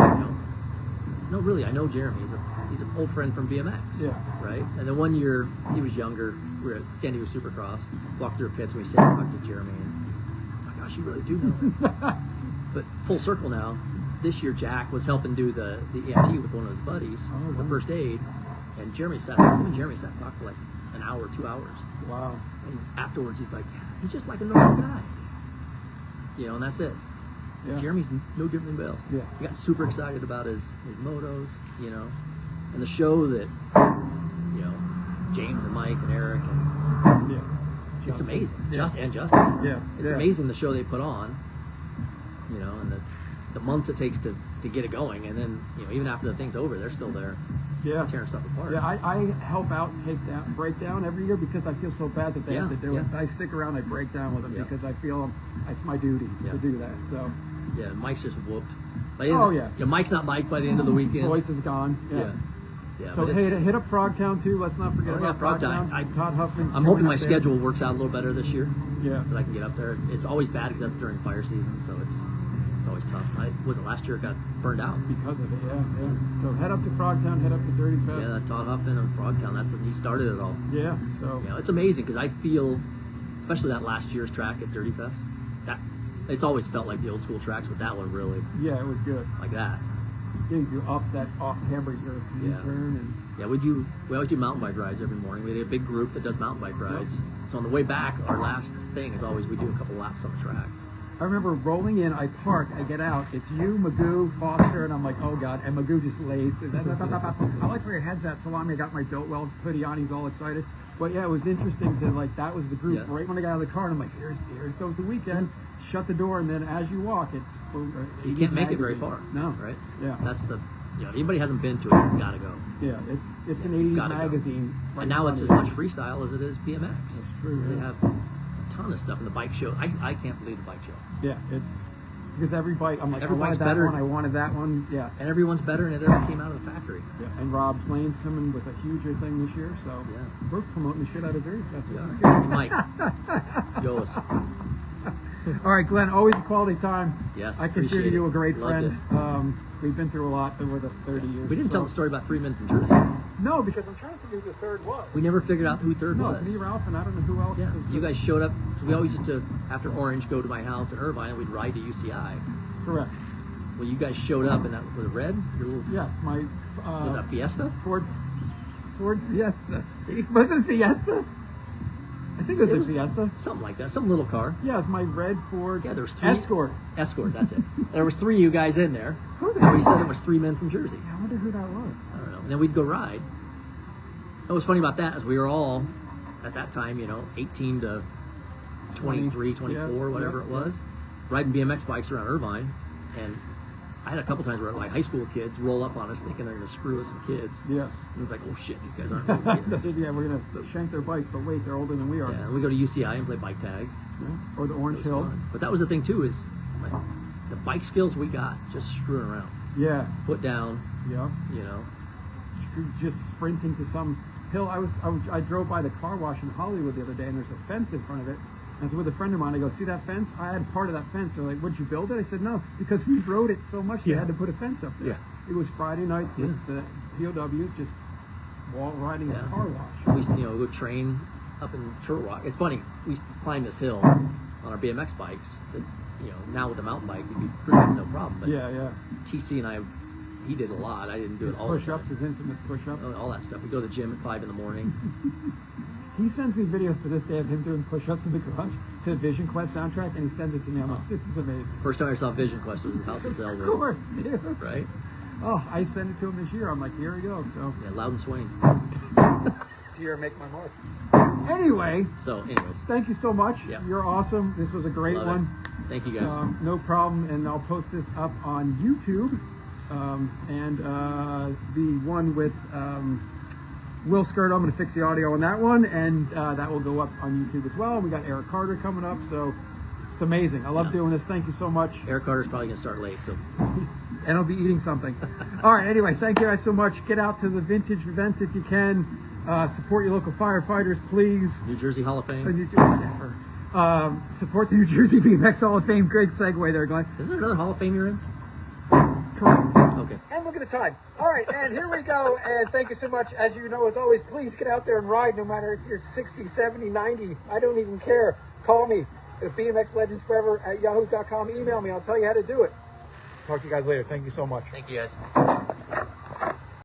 no, really, I know Jeremy. He's an old friend from BMX. Yeah. Right. And then one year he was younger. We were at San Diego Supercross. Walked through pits and we sat and talked to Jeremy. And oh my gosh, you really do know him. But full circle now. This year Jack was helping do the EMT with one of his buddies, Oh, the wow. first aid, and him and Jeremy sat and talked for like an hour, 2 hours. Wow. And afterwards, he's like, yeah, he's just like a normal guy. And that's it. Yeah. Jeremy's no different than anybody else. Yeah. He got super excited about his motos, and the show that, James and Mike and Eric, and Yeah. it's amazing. Yeah. Justin. Yeah. It's Yeah. amazing the show they put on, and the months it takes to get it going. And then, even after the thing's over, they're still there Yeah. tearing stuff apart. Yeah, I help out break down every year because I feel so bad that they have to do it. Yeah. I stick around, I break down with them Yeah. because I feel it's my duty Yeah. to do that. So Yeah, Mike's just whooped. Oh, yeah. Mike's not Mike by the end of the weekend. voice is gone. Yeah. Yeah, So but hey, it's- hit up Frogtown too. Let's not forget Oh, yeah, about Frogtown. Frogtown. Todd Huffman's. I'm hoping going my up there. schedule works out a little better this year, Yeah. that I can get up there. It's always bad because that's during fire season, so it's always tough. Last year it got burned out. Because of it, yeah. So head up to Frogtown, head up to Dirty Fest. Yeah, Todd Huffman and Frogtown. He started it all. Yeah. So It's amazing because I feel, especially that last year's track at Dirty Fest, that it's always felt like the old school tracks, but that one really yeah, it was good. like that. you up that off Hamburg U-turn and. Yeah, we always do mountain bike rides every morning. We have a big group that does mountain bike rides. So on the way back, our last thing is always we do a couple laps on the track. I remember rolling in, I park, I get out, it's you, Magoo, Foster, and I'm like, oh God, and Magoo just lays. I like where your head's at, Salami, I got my Biltwell hoodie on, he's all excited. But yeah, it was interesting to, like, that was the group right when I got out of the car, and I'm like, here it goes the weekend, shut the door, and then as you walk, it's... You can't make it very far. No. Right? Yeah. That's the, if anybody hasn't been to it, you've got to go. Yeah, it's an 80s magazine. Right, and now it's as much freestyle as it is BMX. That's true. They have a ton of stuff in the bike show. I can't believe the bike show. Yeah, it's because every bike, I'm like, every I wanted bike's that better. one, I wanted that one, yeah. And everyone's better than it ever came out of the factory. Yeah, and Rob Plain's coming with a huger thing this year, so we're promoting the shit out of Dirty Fest. This is good. Mike, yours. All right, Glenn, always a quality time. Yes, I consider you a great friend. Loved We've been through a lot over the 30 years. We didn't tell the story about 3 men from Jersey. No, because I'm trying to figure who the third was. We never figured out who third was. No, it's me, Ralph, and I don't know who else. Yeah, you guys showed up. So we always used to, after Orange, go to my house in Irvine, and we'd ride to UCI. Correct. Well, you guys showed up, and that was red. Your little, yes, my. Was that Fiesta? Ford Fiesta. See, was it a Fiesta? I think it was a Fiesta. Something like that. Some little car. Yeah, it's my red Ford. Yeah, there was 3. Escort. Escort, that's it. There was 3 of you guys in there. Who the and hell? we said it was 3 men from Jersey. I wonder who that was. I don't know. And then we'd go ride. What was funny about that is we were all, at that time, 18 to 23, 24, whatever it was, riding BMX bikes around Irvine. And I had a couple times where like high school kids roll up on us thinking they're going to screw us some kids. Yeah. And it's like, oh shit, these guys aren't really kids. Yeah, we're going to shank their bikes, but wait, they're older than we are. Yeah, and we go to UCI and play bike tag. Yeah. Or the Orange Hill. Fun. But that was the thing too, is like, the bike skills we got just screwing around. Yeah. Foot down. Yeah. Just sprinting to some hill. I drove by the car wash in Hollywood the other day, and there's a fence in front of it. And so with a friend of mine, I go, see that fence? I had part of that fence. They're like, would you build it? I said, no, because we rode it so much, they had to put a fence up there. Yeah. It was Friday nights with the POWs just wall riding a car wash. We used to, go train up in Turtle Rock. It's funny, we used to climb this hill on our BMX bikes. That, now with the mountain bike, you'd be cruising no problem. But TC and I, he did a lot. I didn't do it all the time. Push-ups, his infamous push-ups. All that stuff. We go to the gym at 5 in the morning. He sends me videos to this day of him doing push-ups in the garage to the Vision Quest soundtrack, and he sends it to me. I'm like, this is amazing. First time I saw Vision Quest was his house in Zelda. Of course, dude. Right? Oh, I sent it to him this year. I'm like, here we go. So yeah, Loud and Swing. This year, make my mark. Anyway. Anyways. Thank you so much. Yeah. You're awesome. This was a great one. Thank you guys. No problem. And I'll post this up on YouTube. And the one with Will Skirt, I'm going to fix the audio on that one, and that will go up on YouTube as well. We got Eric Carter coming up, so it's amazing. I love doing this. Thank you so much. Eric Carter's probably going to start late, so. And I'll be eating something. All right, anyway, thank you guys so much. Get out to the vintage events if you can. Support your local firefighters, please. New Jersey Hall of Fame. Support the New Jersey BMX Hall of Fame. Great segue there, Glenn. Isn't there another Hall of Fame you're in? Correct. Okay. And look at the time. All right, and here we go. And thank you so much. As you know, as always, please get out there and ride, no matter if you're 60, 70, 90. I don't even care. Call me at bmxlegendsforever@yahoo.com. Email me. I'll tell you how to do it. Talk to you guys later. Thank you so much. Thank you, guys.